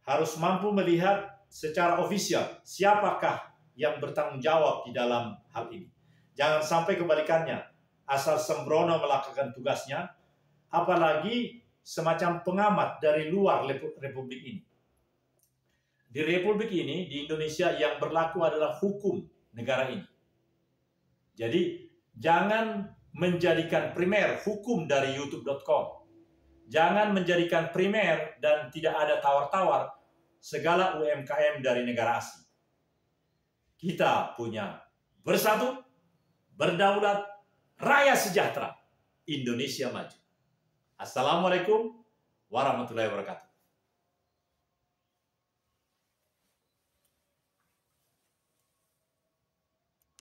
Speaker 8: Harus mampu melihat secara ofisial siapakah yang bertanggung jawab di dalam hal ini. Jangan sampai kebalikannya, asal sembrono melakukan tugasnya, apalagi semacam pengamat dari luar republik ini. Di republik ini, di Indonesia, yang berlaku adalah hukum negara ini. Jadi jangan menjadikan primer hukum dari youtube.com. Jangan menjadikan primer dan tidak ada tawar-tawar segala UMKM dari negara asing. Kita punya bersatu, berdaulat, raya sejahtera, Indonesia maju. Assalamualaikum warahmatullahi wabarakatuh.